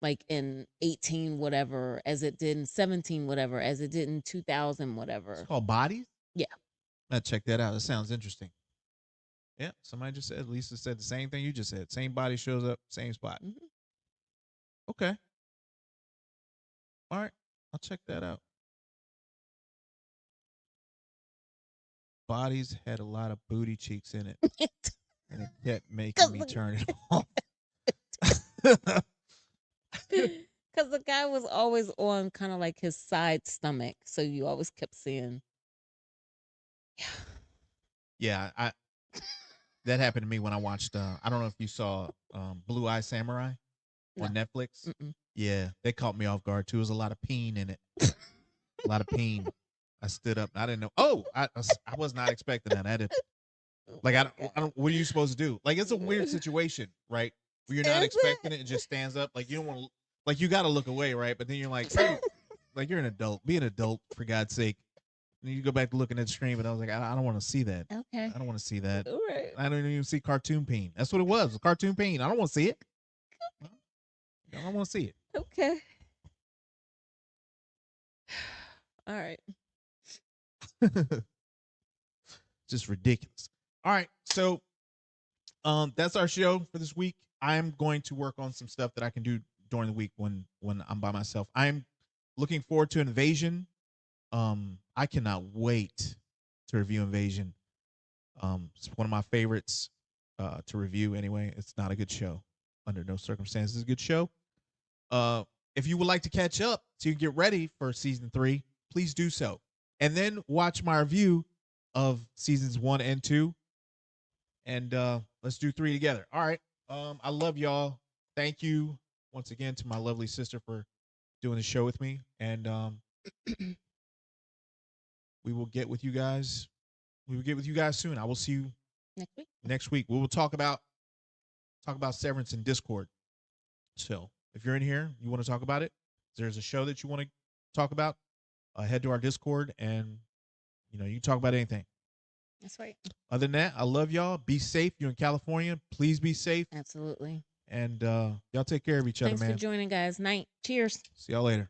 like in 18 whatever as it did in 17 whatever as it did in 2000 It's whatever. called Bodies. Yeah. I'll check that out. That sounds interesting. Yeah, somebody just said. Lisa said the same thing you just said. Same body shows up, same spot. Mm-hmm. Okay. All right. I'll check that out. Bodies had a lot of booty cheeks in it, and it kept making me turn it off. Because the guy was always on kind of like his side stomach, so you always kept seeing. Yeah. Yeah, that happened to me when I watched. I don't know if you saw Blue Eye Samurai No. on Netflix. Mm-mm. Yeah, they caught me off guard too. There's a lot of peen in it. a lot of pain. I stood up. I didn't know. Oh, I was not expecting that. I did. Like I don't. What are you supposed to do? Like it's a weird situation, right? Where you're not Is expecting it? it and just stands up. Like you don't want to. Like you got to look away, right? But then you're like you're an adult. Be an adult for God's sake. And you go back to looking at the screen, but I was like, I don't want to see that. Okay. I don't want to see that. All right. I don't even see cartoon pain. That's what it was. Cartoon pain. I don't want to see it. I don't want to see Okay. All right. it. Just ridiculous. All right, so that's our show for this week. I'm going to work on some stuff that I can do during the week when I'm by myself. I'm looking forward to Invasion. I cannot wait to review Invasion. It's one of my favorites to review. Anyway, it's not a good show under no circumstances. It's a good show. If you would like to catch up so you can get ready for season 3, please do so, and then watch my review of seasons 1 and 2, and let's do 3 together. All right. I love y'all. Thank you once again to my lovely sister for doing the show with me, and we will get with you guys. We will get with you guys soon. I will see you Next week. next week. We will talk about Severance in Discord. So if you're in here, you want to talk about it, there's a show that you want to talk about, head to our Discord, and you can talk about anything. That's right. Other than that, I love y'all. Be safe. You're in California. Please be safe. Absolutely. And y'all take care of each other, Thanks man. for joining, guys. Night. Cheers. See y'all later.